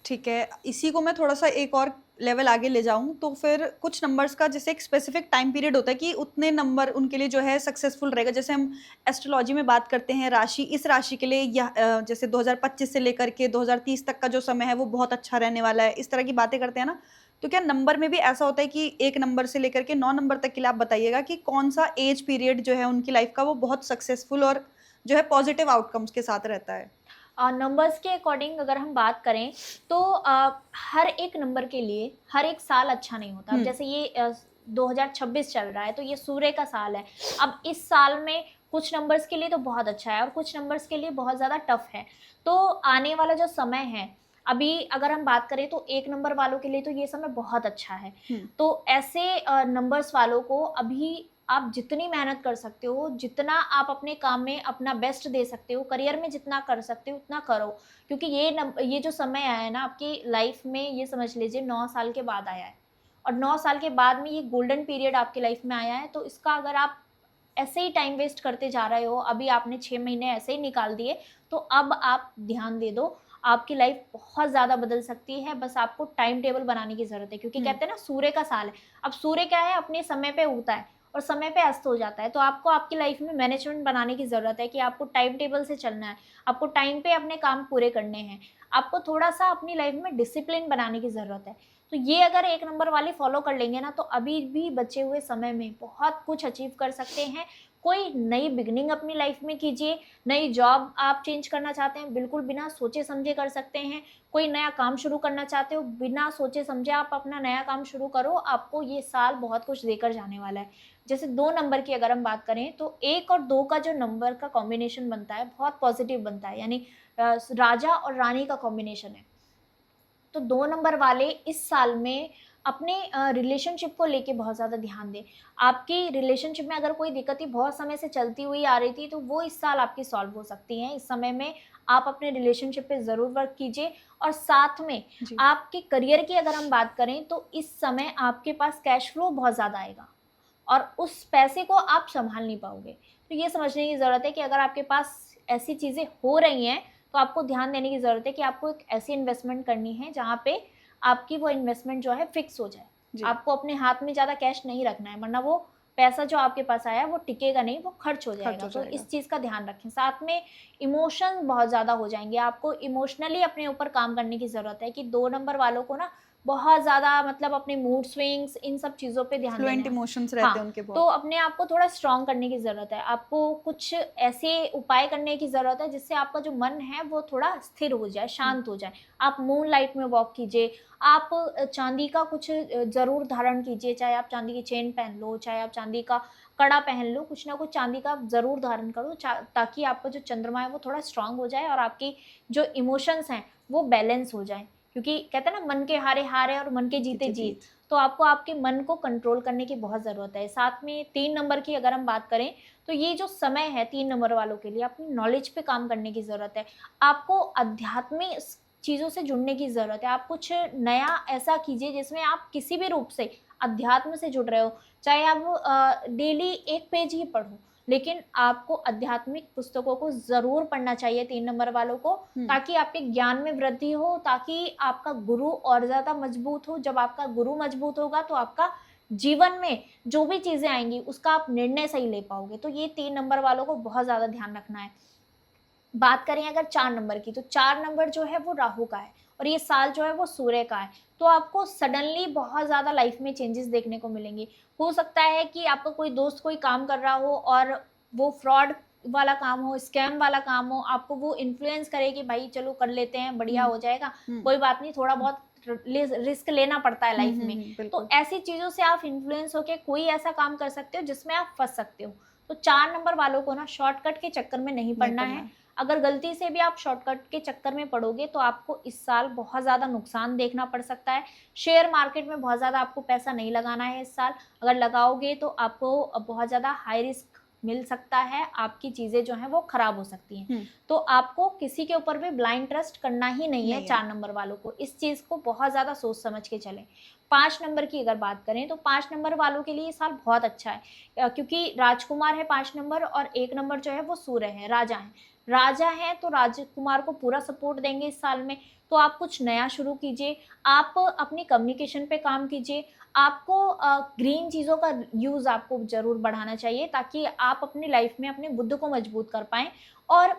ठीक है, इसी को मैं थोड़ा-सा एक और लेवल आगे ले जाऊँ, तो फिर कुछ नंबर्स का जैसे एक स्पेसिफिक टाइम पीरियड होता है कि उतने नंबर उनके लिए जो है सक्सेसफुल रहेगा। जैसे हम एस्ट्रोलॉजी में बात करते हैं राशि, इस राशि के लिए जैसे 2025 से लेकर के 2030 तक का जो समय है वो बहुत अच्छा रहने वाला है, इस तरह की बातें करते हैं ना। तो क्या नंबर में भी ऐसा होता है कि 1 नंबर से लेकर के 9 नंबर तक के लिए आप बताइएगा कि कौन-सा एज पीरियड जो है उनकी लाइफ का वो बहुत सक्सेसफुल और जो है पॉजिटिव आउटकम्स के साथ रहता है?
नंबर्स के अकॉर्डिंग अगर हम बात करें तो हर एक नंबर के लिए हर एक साल अच्छा नहीं होता। अब
हुँ।
जैसे ये 2026 चल रहा है तो ये सूर्य का साल है। अब इस साल में कुछ नंबर्स के लिए तो बहुत अच्छा है और कुछ नंबर्स के लिए बहुत ज़्यादा टफ है। तो आने वाला जो समय है, अभी अगर हम बात करें तो 1 नंबर वालों के लिए तो ये समय बहुत अच्छा है।
हुँ।
तो ऐसे नंबर्स वालों को अभी आप जितनी मेहनत कर सकते हो, जितना आप अपने काम में अपना बेस्ट दे सकते हो, करियर में जितना कर सकते हो उतना करो। क्योंकि ये जो समय आया है ना आपकी लाइफ में, ये समझ लीजिए 9 साल के बाद आया है। और 9 साल के बाद में ये गोल्डन पीरियड आपकी लाइफ में आया है, तो इसका अगर आप ऐसे ही टाइम वेस्ट करते जा रहे हो, अभी आपने 6 महीने ऐसे ही निकाल दिए, तो अब आप ध्यान दे दो, आपकी लाइफ बहुत ज़्यादा बदल सकती है। बस आपको टाइम टेबल बनाने की ज़रूरत है, क्योंकि कहते हैं ना सूर्य का साल है। अब सूर्य क्या है, अपने समय पे उगता है और समय पे अस्त हो जाता है। तो आपको आपकी लाइफ में मैनेजमेंट बनाने की ज़रूरत है कि आपको टाइम टेबल से चलना है, आपको टाइम पे अपने काम पूरे करने हैं, आपको थोड़ा-सा अपनी लाइफ में डिसिप्लिन बनाने की ज़रूरत है। तो ये अगर 1 नंबर वाले फॉलो कर लेंगे ना, तो अभी भी बचे हुए समय में बहुत कुछ अचीव कर सकते हैं। कोई नई बिगिनिंग अपनी लाइफ में कीजिए, नई जॉब आप चेंज करना चाहते हैं, बिल्कुल बिना सोचे-समझे कर सकते हैं। कोई नया काम शुरू करना चाहते हो, बिना सोचे-समझे आप अपना नया काम शुरू करो, आपको ये साल बहुत कुछ देकर जाने वाला है। जैसे 2 नंबर की अगर हम बात करें, तो 1 और 2 का जो नंबर का कॉम्बिनेशन बनता है, बहुत पॉजिटिव बनता है, यानी राजा और रानी का कॉम्बिनेशन है। तो 2 नंबर वाले इस साल में अपने रिलेशनशिप को लेके बहुत ज़्यादा ध्यान दें। आपकी रिलेशनशिप में अगर कोई दिक्कतें बहुत समय से चलती हुई आ रही थी, तो वो इस साल आपकी सॉल्व हो सकती हैं। इस समय में आप अपने रिलेशनशिप पे ज़रूर वर्क कीजिए और साथ में
जी।
आपके करियर की अगर हम बात करें, तो इस समय आपके पास कैश फ्लो बहुत ज़्यादा आएगा और उस पैसे को आप सँभाल नहीं पाओगे। तो ये समझने की ज़रूरत है कि अगर आपके पास ऐसी चीज़ें हो रही हैं, तो आपको ध्यान देने की ज़रूरत है कि आपको एक ऐसी इन्वेस्टमेंट करनी है जहाँ पे आपकी वो इन्वेस्टमेंट जो है फिक्स हो जाए।
जी।
आपको अपने हाथ में ज़्यादा कैश नहीं रखना है, वरना वो पैसा जो आपके पास आया वो टिकेगा नहीं, वो खर्च हो जाएगा। तो
जाएगा।
इस चीज़ का ध्यान रखें। साथ में इमोशन बहुत ज़्यादा हो जाएंगे, आपको इमोशनली अपने ऊपर काम करने की ज़रूरत है कि 2 नंबर वालों को ना बहुत ज़्यादा मतलब अपने मूड स्विंग्स इन सब चीज़ों पे ध्यान देना
फ्लुएंट
है।
इमोशंस रहते हैं
हाँ,
उनके
तो
बहुत।
अपने आप को थोड़ा स्ट्रॉन्ग करने की ज़रूरत है। आपको कुछ ऐसे उपाय करने की ज़रूरत है जिससे आपका जो मन है वो थोड़ा स्थिर हो जाए, शांत हो जाए। आप मून लाइट में वॉक कीजिए, आप चांदी का कुछ ज़रूर धारण कीजिए, चाहे आप चांदी की चेन पहन लो, चाहे आप चांदी का कड़ा पहन लो, कुछ ना कुछ चांदी का ज़रूर धारण करो ताकि आपका जो चंद्रमा है वो थोड़ा स्ट्रॉन्ग हो जाए और आपकी जो इमोशंस हैं वो बैलेंस हो जाएँ। क्योंकि कहते हैं ना, मन के हारे हार है और मन के जीते जीत। तो आपको आपके मन को कंट्रोल करने की बहुत ज़रूरत है। साथ में 3 नंबर की अगर हम बात करें, तो ये जो समय है 3 नंबर वालों के लिए अपनी नॉलेज पे काम करने की ज़रूरत है। आपको आध्यात्मिक चीज़ों से जुड़ने की ज़रूरत है। आप कुछ नया ऐसा कीजिए जिसमें आप किसी भी रूप से अध्यात्म से जुड़ रहे हो। चाहे आप डेली 1 पेज ही पढ़ो, लेकिन आपको आध्यात्मिक पुस्तकों को ज़रूर पढ़ना चाहिए 3 नंबर वालों को, ताकि आपके ज्ञान में वृद्धि हो, ताकि आपका गुरु और ज़्यादा मजबूत हो। जब आपका गुरु मजबूत होगा तो आपका जीवन में जो भी चीज़ें आएँगी उसका आप निर्णय सही ले पाओगे। तो ये 3 नंबर वालों को बहुत ज़्यादा ध्यान रखना है। बात करें अगर 4 नंबर की, तो 4 नंबर जो है वो राहु का है और ये साल जो है वो सूर्य का है। तो आपको सडनली बहुत ज़्यादा लाइफ में चेंजेस देखने को मिलेंगे। हो सकता है कि आपका कोई दोस्त कोई काम कर रहा हो और वो फ्रॉड वाला काम हो, स्कैम वाला काम हो, आपको वो इन्फ्लुएंस करे कि भाई चलो कर लेते हैं, बढ़िया हो जाएगा, कोई बात नहीं, थोड़ा बहुत रिस्क लेना पड़ता है लाइफ में। तो ऐसी चीज़ों से आप इन्फ्लुएंस होके कोई ऐसा काम कर सकते हो जिसमें आप फँस सकते हो। तो 4 नंबर वालों को ना शॉर्टकट के चक्कर में नहीं पड़ना है। अगर गलती से भी आप शॉर्टकट के चक्कर में पड़ोगे तो आपको इस साल बहुत ज़्यादा नुकसान देखना पड़ सकता है। शेयर मार्केट में बहुत ज़्यादा आपको पैसा नहीं लगाना है इस साल। अगर लगाओगे तो आपको बहुत ज़्यादा हाई रिस्क मिल सकता है, आपकी चीज़ें जो हैं वो खराब हो सकती हैं। तो आपको किसी के ऊपर भी ब्लाइंड ट्रस्ट करना ही नहीं है 4 नंबर वालों को। इस चीज़ को बहुत ज़्यादा सोच समझ के चलें। 5 नंबर की अगर बात करें तो 5 नंबर वालों के लिए ये साल बहुत अच्छा है, क्योंकि राजकुमार है 5 नंबर और 1 नंबर जो है वो सूर्य है, राजा हैं। राजा हैं तो राजकुमार को पूरा सपोर्ट देंगे इस साल में। तो आप कुछ नया शुरू कीजिए, आप अपनी कम्युनिकेशन पे काम कीजिए। आपको ग्रीन चीज़ों का यूज़ आपको ज़रूर बढ़ाना चाहिए ताकि आप अपनी लाइफ में अपने बुद्ध को मजबूत कर पाएँ। और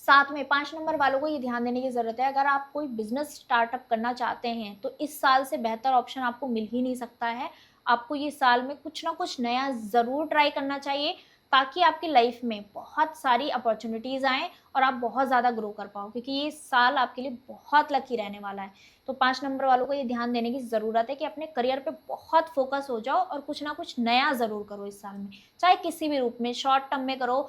साथ में 5 नंबर वालों को ये ध्यान देने की ज़रूरत है, अगर आप कोई बिज़नेस स्टार्टअप करना चाहते हैं तो इस साल से बेहतर ऑप्शन आपको मिल ही नहीं सकता है। आपको ये साल में कुछ ना कुछ नया ज़रूर ट्राई करना चाहिए ताकि आपकी लाइफ में बहुत सारी अपॉर्च्युनिटीज़ आएँ और आप बहुत ज़्यादा ग्रो कर पाओ, क्योंकि ये साल आपके लिए बहुत लकी रहने वाला है। तो 5 नंबर वालों को ये ध्यान देने की ज़रूरत है कि अपने करियर पे बहुत फोकस हो जाओ और कुछ ना कुछ नया ज़रूर करो इस साल में। चाहे किसी भी रूप में, शॉर्ट टर्म में करो,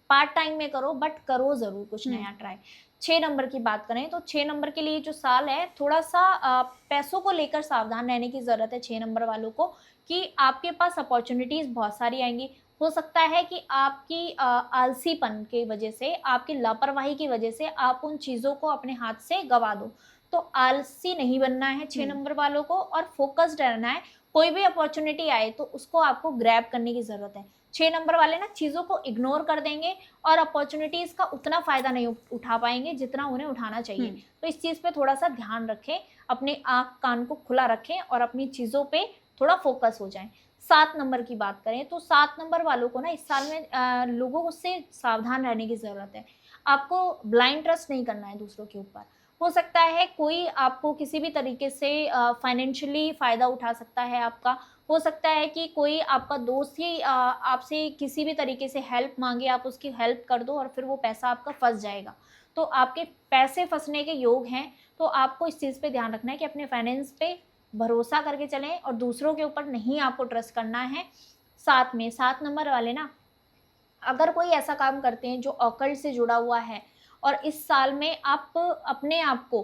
पार्ट टाइम में करो, बट करो ज़रूर कुछ नया ट्राई। 6 नंबर की बात करें तो 6 नंबर के लिए जो साल है थोड़ा-सा पैसों को लेकर सावधान रहने की ज़रूरत है 6 नंबर वालों को, कि आपके पास अपॉर्च्युनिटीज़ बहुत सारी आएँगी। हो सकता है कि आपकी आलसीपन की वजह से, आपकी लापरवाही की वजह से आप उन चीज़ों को अपने हाथ से गँवा दो। तो आलसी नहीं बनना है 6 नंबर वालों को और फ़ोकस्ड रहना है। कोई भी अपॉर्च्युनिटी आए तो उसको आपको ग्रैब करने की ज़रूरत है। 6 नंबर वाले ना चीज़ों को इग्नोर कर देंगे और अपॉर्च्युनिटीज़ का उतना फ़ायदा नहीं उठा पाएँगे जितना उन्हें उठाना चाहिए। तो इस चीज़ पे थोड़ा-सा ध्यान रखें, अपने आँख कान को खुला रखें और अपनी चीज़ों पे थोड़ा फ़ोकस हो जाएँ। 7 नंबर की बात करें तो 7 नंबर वालों को ना इस साल में लोगों से सावधान रहने की ज़रूरत है। आपको ब्लाइंड ट्रस्ट नहीं करना है दूसरों के ऊपर। हो सकता है कोई आपको किसी भी तरीके से फाइनेंशियली फ़ायदा उठा सकता है आपका। हो सकता है कि कोई आपका दोस्त ही आपसे किसी भी तरीके से हेल्प माँगे, आप उसकी हेल्प कर दो और फिर वो पैसा आपका फँस जाएगा। तो आपके पैसे फँसने के योग हैं, तो आपको इस चीज़ पे ध्यान रखना है कि अपने फाइनेंस पे भरोसा करके चलें और दूसरों के ऊपर नहीं आपको ट्रस्ट करना है। साथ में 7 नंबर वाले ना, अगर कोई ऐसा काम करते हैं जो ऑकल्ट से जुड़ा हुआ है और इस साल में आप अपने आप को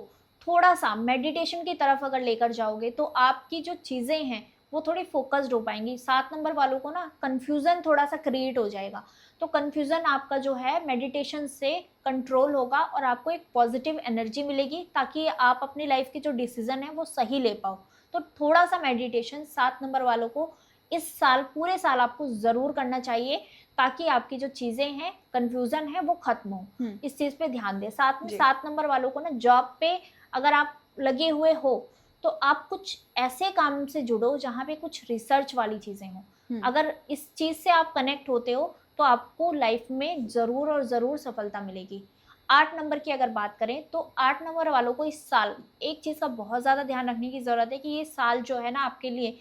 थोड़ा-सा मेडिटेशन की तरफ अगर लेकर जाओगे तो आपकी जो चीज़ें हैं वो थोड़ी फ़ोकस्ड हो पाएँगी। 7 नंबर वालों को ना कन्फ्यूज़न थोड़ा-सा क्रिएट हो जाएगा। तो कन्फ्यूज़न आपका जो है मेडिटेशन से कंट्रोल होगा और आपको एक पॉज़िटिव एनर्जी मिलेगी ताकि आप अपनी लाइफ़ के जो डिसीज़न है वो सही ले पाओ। तो थोड़ा-सा मेडिटेशन 7 नंबर वालों को इस साल, पूरे साल आपको ज़रूर करना चाहिए ताकि आपकी जो चीज़ें हैं, कन्फ्यूज़न है वो ख़त्म हो। इस चीज़ पे ध्यान दें। साथ में 7 नंबर वालों को ना जॉब पे अगर आप लगे हुए हो, तो आप कुछ ऐसे काम से जुड़ो जहाँ पे कुछ रिसर्च वाली चीज़ें हों। अगर इस चीज से आप कनेक्ट होते हो तो आपको लाइफ में जरूर और जरूर सफलता मिलेगी। 8 नंबर की अगर बात करें तो 8 नंबर वालों को इस साल एक चीज का बहुत ज्यादा ध्यान रखने की जरूरत है कि ये साल जो है ना आपके लिए,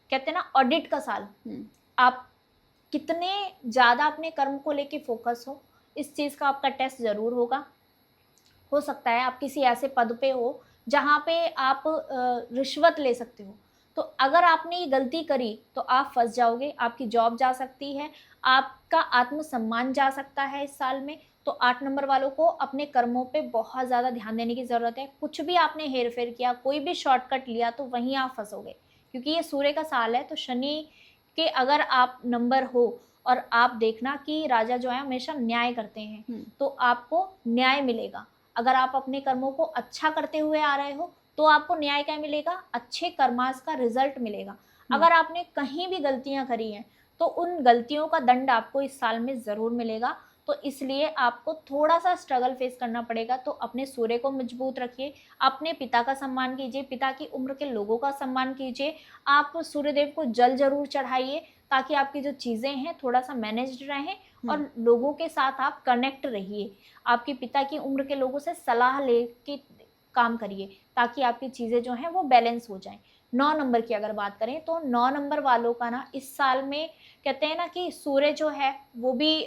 कहते हैं ना ऑडिट का साल, आप कितने ज्यादा अपने कर्म को लेके फोकस हो, इस चीज का आपका टेस्ट जरूर होगा। हो सकता है आप किसी ऐसे पद पे हो जहाँ पे आप रिश्वत ले सकते हो, तो अगर आपने ये गलती करी तो आप फंस जाओगे, आपकी जॉब जा सकती है, आपका आत्मसम्मान जा सकता है इस साल में। तो 8 नंबर वालों को अपने कर्मों पे बहुत ज़्यादा ध्यान देने की ज़रूरत है। कुछ भी आपने हेर फेर किया, कोई भी शॉर्टकट लिया तो वहीं आप फंसोगे, क्योंकि ये सूर्य का साल है। तो शनि के अगर आप नंबर हो और आप देखना कि राजा जो है हमेशा न्याय करते हैं, तो आपको न्याय मिलेगा। अगर आप अपने कर्मों को अच्छा करते हुए आ रहे हो तो आपको न्याय क्या मिलेगा, अच्छे कर्मास का रिजल्ट मिलेगा। अगर आपने कहीं भी गलतियां करी हैं तो उन गलतियों का दंड आपको इस साल में जरूर मिलेगा। तो इसलिए आपको थोड़ा सा स्ट्रगल फेस करना पड़ेगा। तो अपने सूर्य को मजबूत रखिए, अपने पिता का सम्मान कीजिए, पिता की उम्र के लोगों का सम्मान कीजिए। आप सूर्यदेव को जल जरूर चढ़ाइए ताकि आपकी जो चीजें हैं थोड़ा सा मैनेज्ड रहें और लोगों के साथ आप कनेक्ट रहिए। आपके पिता की उम्र के लोगों से सलाह लेके काम करिए ताकि आपकी चीजें जो हैं वो बैलेंस हो जाएं। 9 नंबर की अगर बात करें तो 9 नंबर वालों का ना इस साल में, कहते हैं ना कि सूर्य जो है वो भी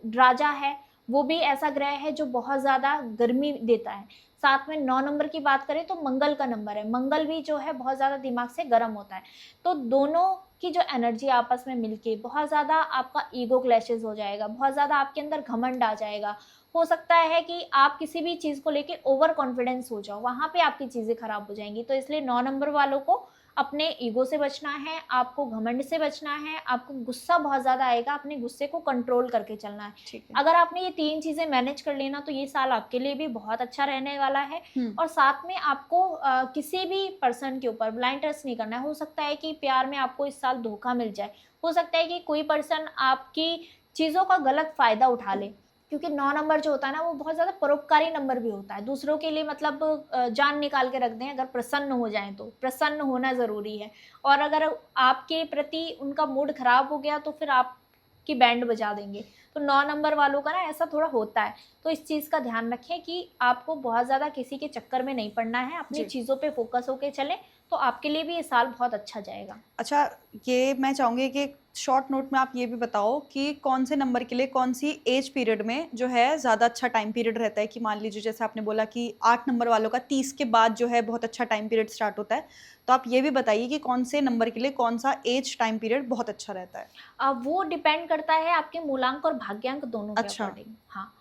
राजा है, वो भी ऐसा ग्रह है जो बहुत ज़्यादा गर्मी देता है। साथ में 9 नंबर की बात करें तो मंगल का नंबर है, मंगल भी जो है बहुत ज़्यादा दिमाग से गर्म होता है। तो दोनों की जो एनर्जी आपस में मिलके बहुत ज़्यादा आपका ईगो क्लैशेस हो जाएगा, बहुत ज़्यादा आपके अंदर घमंड आ जाएगा। हो सकता है कि आप किसी भी चीज़ को लेके ओवर कॉन्फिडेंस हो जाओ, वहाँ पे आपकी चीज़ें खराब हो जाएंगी। तो इसलिए 9 नंबर वालों को अपने ईगो से बचना है, आपको घमंड से बचना है, आपको गुस्सा बहुत ज़्यादा आएगा, अपने गुस्से को कंट्रोल करके चलना है।
ठीक है।
अगर आपने ये 3 चीज़ें मैनेज कर लेना तो ये साल आपके लिए भी बहुत अच्छा रहने वाला है। और साथ में आपको किसी भी पर्सन के ऊपर ब्लाइंड ट्रस्ट नहीं करना है। हो सकता है कि प्यार में आपको इस साल धोखा मिल जाए, हो सकता है कि कोई पर्सन आपकी चीज़ों का गलत फ़ायदा उठा ले, क्योंकि 9 नंबर जो होता है ना वो बहुत ज़्यादा परोपकारी नंबर भी होता है। दूसरों के लिए मतलब जान निकाल के रख दें, अगर प्रसन्न हो जाएं तो प्रसन्न होना ज़रूरी है। और अगर आपके प्रति उनका मूड ख़राब हो गया तो फिर आपकी बैंड बजा देंगे। तो 9 नंबर वालों का ना ऐसा थोड़ा होता है। तो इस चीज़ का ध्यान रखें कि आपको बहुत ज़्यादा किसी के चक्कर में नहीं पड़ना है, अपनी चीज़ों पे फोकस होके चलें, तो आपके लिए भी ये साल बहुत अच्छा जाएगा।
अच्छा, ये मैं चाहूँगी कि शॉर्ट नोट में आप ये भी बताओ कि कौन से नंबर के लिए कौन सी एज पीरियड में जो है ज़्यादा अच्छा टाइम पीरियड रहता है। कि मान लीजिए जैसे आपने बोला कि 8 नंबर वालों का 30 के बाद जो है बहुत अच्छा टाइम पीरियड स्टार्ट होता है, तो आप ये भी बताइए कि कौन से नंबर के लिए कौन सा एज टाइम पीरियड बहुत अच्छा रहता है।
वो डिपेंड करता है आपके मूलांक और भाग्यांक दोनों के
अच्छा।
अकॉर्डिंग। हाँ,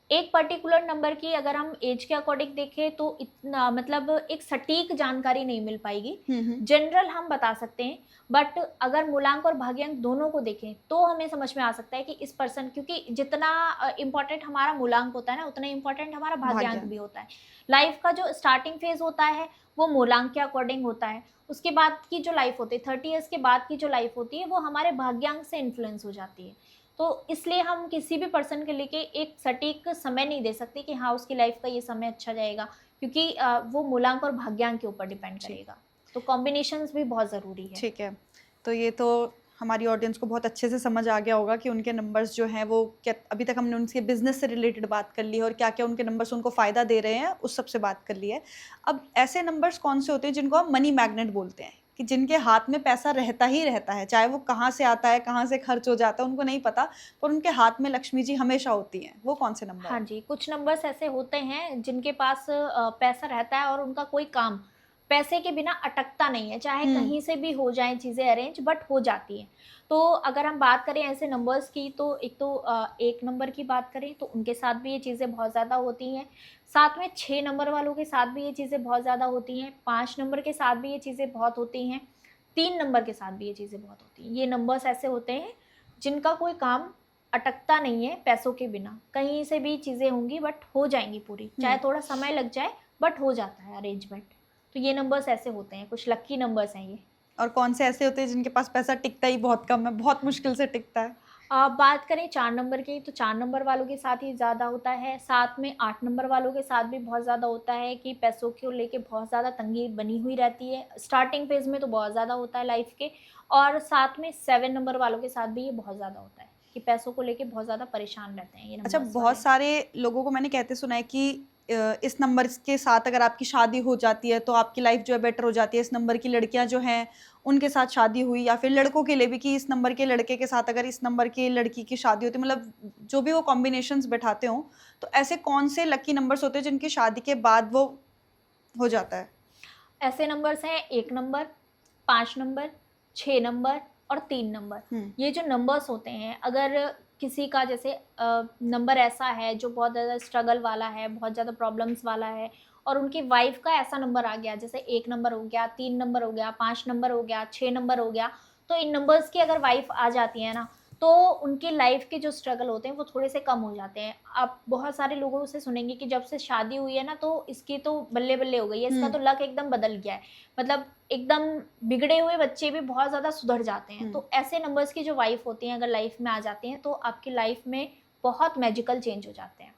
एक पर्टिकुलर नंबर की अगर हम एज के अकॉर्डिंग देखें तो इतना मतलब एक सटीक जानकारी नहीं मिल पाएगी। जनरल हम बता सकते हैं, बट अगर मूलांक और भाग्यांक दोनों को देखें तो हमें समझ में आ सकता है कि इस पर्सन, क्योंकि जितना इम्पोर्टेंट हमारा मूलांक होता है ना उतना इम्पोर्टेंट हमारा भाग्यांक भी होता है। लाइफ का जो स्टार्टिंग फेज होता है वो मूलांक के अकॉर्डिंग होता है, उसके बाद की जो लाइफ होती है 30 ईयर्स के बाद की जो लाइफ होती है वो हमारे भाग्यांक से इन्फ्लुएंस हो जाती है। तो इसलिए हम किसी भी पर्सन के लेके एक सटीक समय नहीं दे सकते कि हाँ उसकी लाइफ का ये समय अच्छा जाएगा, क्योंकि वो मूलांक और भाग्यांक के ऊपर डिपेंड करेगा। तो कॉम्बिनेशंस भी बहुत ज़रूरी है।
ठीक है, तो ये तो हमारी ऑडियंस को बहुत अच्छे से समझ आ गया होगा कि उनके नंबर्स जो हैं वो क्या, अभी तक हमने उनके बिजनेस से रिलेटेड बात कर ली है और क्या क्या उनके नंबर्स उनको फ़ायदा दे रहे हैं, उस सब से बात कर ली है। अब ऐसे नंबर्स कौन से होते हैं जिनको हम मनी मैग्नेट बोलते हैं, कि जिनके हाथ में पैसा रहता ही रहता है, चाहे वो कहाँ से आता है कहाँ से खर्च हो जाता है उनको नहीं पता, पर उनके हाथ में लक्ष्मी जी हमेशा होती हैं, वो कौन से नंबर?
हाँ जी, कुछ नंबर्स ऐसे होते हैं जिनके पास पैसा रहता है और उनका कोई काम पैसे के बिना अटकता नहीं है, चाहे कहीं से भी हो जाए चीज़ें अरेंज, बट हो जाती हैं। तो अगर हम बात करें ऐसे नंबर्स की तो एक तो 1 नंबर की बात करें तो उनके साथ भी ये चीज़ें बहुत ज़्यादा होती हैं। साथ में 6 नंबर वालों के साथ भी ये चीज़ें बहुत ज़्यादा होती हैं। 5 नंबर के साथ भी ये चीज़ें बहुत होती हैं। 3 नंबर के साथ भी ये चीज़ें बहुत होती हैं। ये नंबर्स ऐसे होते हैं जिनका कोई काम अटकता नहीं है पैसों के बिना, कहीं से भी चीज़ें होंगी बट हो जाएंगी पूरी, चाहे थोड़ा समय लग जाए बट हो जाता है अरेंजमेंट। तो ये नंबर्स ऐसे होते हैं, कुछ लक्की नंबर्स हैं ये।
और कौन से ऐसे होते हैं जिनके पास पैसा टिकता ही बहुत कम है, बहुत मुश्किल से टिकता है?
बात करें 4 नंबर की, तो 4 नंबर वालों के साथ ही ज़्यादा होता है, साथ में 8 नंबर वालों के साथ भी बहुत ज़्यादा होता है कि पैसों को लेके बहुत ज़्यादा तंगी बनी हुई रहती है। स्टार्टिंग फेज़ में तो बहुत ज़्यादा होता है लाइफ़ के, और साथ में 7 नंबर वालों के साथ भी ये बहुत ज़्यादा होता है कि पैसों को लेके बहुत ज़्यादा परेशान रहते हैं ये
अच्छा,
नंबर्स
बहुत
वाले।
सारे लोगों को मैंने कहते सुना है कि इस नंबर के साथ अगर आपकी शादी हो जाती है तो आपकी लाइफ जो है बेटर हो जाती है। इस नंबर की लड़कियां जो हैं उनके साथ शादी हुई, या फिर लड़कों के लिए भी कि इस नंबर के लड़के के साथ अगर इस नंबर की लड़की की शादी होती है, मतलब जो भी वो कॉम्बिनेशंस बैठाते हों, तो ऐसे कौन से लकी नंबर्स होते हैं जिनकी शादी के बाद वो हो जाता है?
ऐसे नंबर्स हैं 1 नंबर, 5 नंबर, 6 नंबर और 3 नंबर।
हम्म।
ये जो नंबर्स होते हैं, अगर किसी का जैसे नंबर ऐसा है जो बहुत ज़्यादा स्ट्रगल वाला है, बहुत ज़्यादा प्रॉब्लम्स वाला है, और उनकी वाइफ का ऐसा नंबर आ गया, जैसे 1 नंबर हो गया, 3 नंबर हो गया, 5 नंबर हो गया, 6 नंबर हो गया, तो इन नंबर्स की अगर वाइफ आ जाती है ना, तो उनकी लाइफ के जो स्ट्रगल होते हैं वो थोड़े से कम हो जाते हैं। आप बहुत सारे लोगों से सुनेंगे कि जब से शादी हुई है ना, तो इसकी तो बल्ले-बल्ले हो गई है, इसका
हम्म।
तो लक एकदम बदल गया है। मतलब एकदम बिगड़े हुए बच्चे भी बहुत ज़्यादा सुधर जाते हैं। तो ऐसे नंबर्स की जो वाइफ होती हैं, अगर लाइफ में आ जाती हैं, तो आपकी लाइफ में बहुत मैजिकल चेंज हो जाते हैं।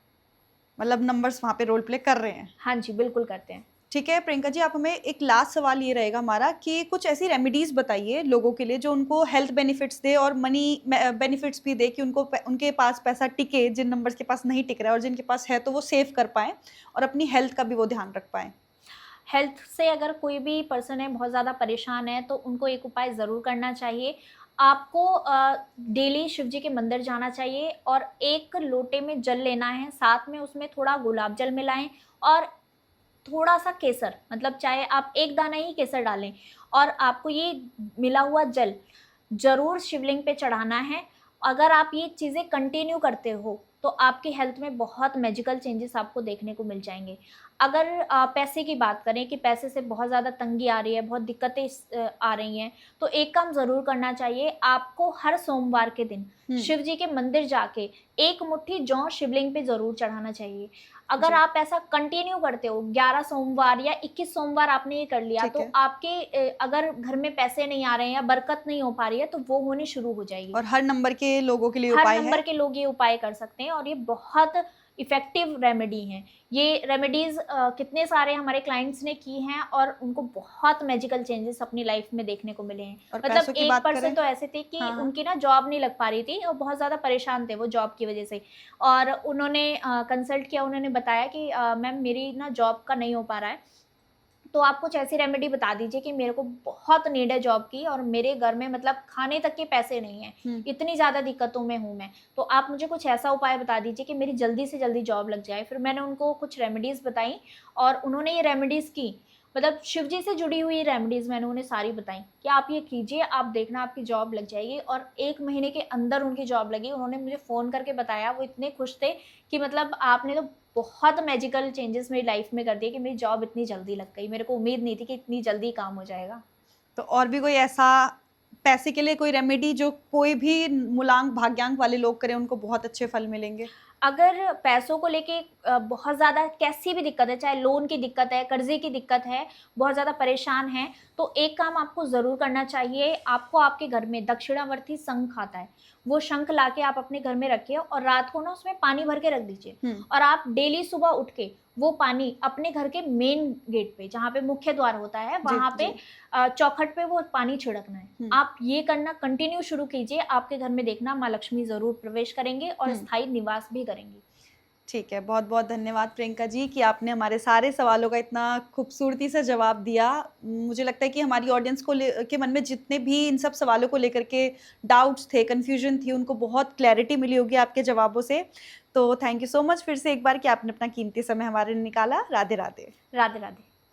मतलब नंबर्स वहाँ पे रोल प्ले कर रहे हैं।
हाँ जी, बिल्कुल करते हैं।
ठीक है प्रियंका जी, आप हमें एक लास्ट सवाल ये रहेगा हमारा कि कुछ ऐसी रेमेडीज़ बताइए लोगों के लिए जो उनको हेल्थ बेनिफिट्स दे और मनी बेनिफिट्स भी दे, कि उनके पास पैसा टिके, जिन नंबर्स के पास नहीं टिक रहा है, और जिनके पास है तो वो सेव कर पाएँ और अपनी हेल्थ का भी वो ध्यान रख पाएँ।
हेल्थ से अगर कोई भी पर्सन है बहुत ज़्यादा परेशान है, तो उनको एक उपाय ज़रूर करना चाहिए। आपको डेली शिव जी के मंदिर जाना चाहिए और 1 लोटे में जल लेना है, साथ में उसमें थोड़ा गुलाब जल मिलाएँ और थोड़ा-सा केसर, मतलब चाहे आप 1 दाना ही केसर डालें, और आपको ये मिला हुआ जल ज़रूर शिवलिंग पे चढ़ाना है। अगर आप ये चीज़ें कंटिन्यू करते हो, तो आपकी हेल्थ में बहुत मैजिकल चेंजेस आपको देखने को मिल जाएँगे। अगर पैसे की बात करें कि पैसे से बहुत ज़्यादा तंगी आ रही है, बहुत दिक्कतें आ रही हैं, तो एक काम ज़रूर करना चाहिए, आपको हर सोमवार के दिन शिव जी के मंदिर जाके 1 मुट्ठी जौ शिवलिंग पे ज़रूर चढ़ाना चाहिए। अगर
जी।
आप ऐसा कंटिन्यू करते हो, 11 सोमवार या 21 सोमवार आपने ये कर लिया,
ठीक
तो
है।
आपके अगर घर में पैसे नहीं आ रहे हैं या बरकत नहीं हो पा रही है, तो वो होनी शुरू हो जाएगी।
और हर नंबर के लोगों के लिए
हर
उपाय
नंबर
है?
के लोग ये उपाय कर सकते हैं और ये बहुत इफ़ेक्टिव रेमेडी हैं। ये रेमेडीज़ कितने सारे हमारे क्लाइंट्स ने की हैं और उनको बहुत मैजिकल चेंजेस अपनी लाइफ में देखने को मिले हैं।
और
मतलब
पैसों की
एक
बात
पर्सन
करें?
तो ऐसे थे कि
हाँ, हाँ।
उनकी ना जॉब नहीं लग पा रही थी और बहुत ज़्यादा परेशान थे वो जॉब की वज़ह से, और उन्होंने कंसल्ट किया, उन्होंने बताया कि मैम मेरी ना जॉब का नहीं हो पा रहा है, तो आप कुछ ऐसी रेमेडी बता दीजिए कि मेरे को बहुत नीड है जॉब की और मेरे घर में मतलब खाने तक के पैसे नहीं हैं,
हुँ।
इतनी ज़्यादा दिक्कतों में हूँ मैं। तो आप मुझे कुछ ऐसा उपाय बता दीजिए कि मेरी जल्दी से जल्दी जॉब लग जाए। फिर मैंने उनको कुछ रेमेडीज़ बताई और उन्होंने ये रेमेडीज़ की। मतलब शिव जी से जुड़ी हुई रेमेडीज़ मैंने उन्हें सारी बताई कि आप ये कीजिए, आप देखना आपकी जॉब लग जाएगी, और 1 महीने के अंदर उनकी जॉब लगी। उन्होंने मुझे फ़ोन करके बताया, वो इतने खुश थे कि मतलब आपने तो बहुत मैजिकल चेंजेस मेरी लाइफ में कर दिए कि मेरी जॉब इतनी जल्दी लग गई। मेरे को उम्मीद नहीं थी कि इतनी जल्दी काम हो जाएगा।
तो और भी कोई ऐसा पैसे के लिए कोई रेमेडी जो कोई भी मूलांक, भाग्यांक वाले लोग करें, उनको बहुत अच्छे फल मिलेंगे?
अगर पैसों को लेके बहुत ज़्यादा कैसी भी दिक्कत है, चाहे लोन की दिक्कत है, कर्ज़े की दिक्कत है, बहुत ज़्यादा परेशान हैं, तो एक काम आपको ज़रूर करना चाहिए। आपको आपके घर में दक्षिणावर्ती शंख आता है, वो शंख लाके आप अपने घर में रखिए और रात को ना उसमें पानी भर के रख दीजिए,
हुँ।
और आप डेली सुबह उठ के वो पानी अपने घर के मेन गेट पे, जहाँ पे मुख्य द्वार होता है,
जी,
वहाँ पे
जी।
चौखट पे वो पानी छिड़कना है।
हुँ।
आप ये करना कंटिन्यू शुरू कीजिए, आपके घर में देखना माँ लक्ष्मी ज़रूर प्रवेश करेंगे और
हुँ।
स्थायी निवास भी करेंगी।
ठीक है, बहुत-बहुत धन्यवाद प्रियंका जी कि आपने हमारे सारे सवालों का इतना खूबसूरती से जवाब दिया। मुझे लगता है कि हमारी ऑडियंस को के मन में जितने भी इन सब सवालों को लेकर के डाउट्स थे, कन्फ्यूजन थी, उनको बहुत क्लैरिटी मिली होगी आपके जवाबों से। तो थैंक यू सो मच फिर से एक बार कि आपने अपना कीमती समय हमारे लिए निकाला। राधे-राधे।
राधे राधे।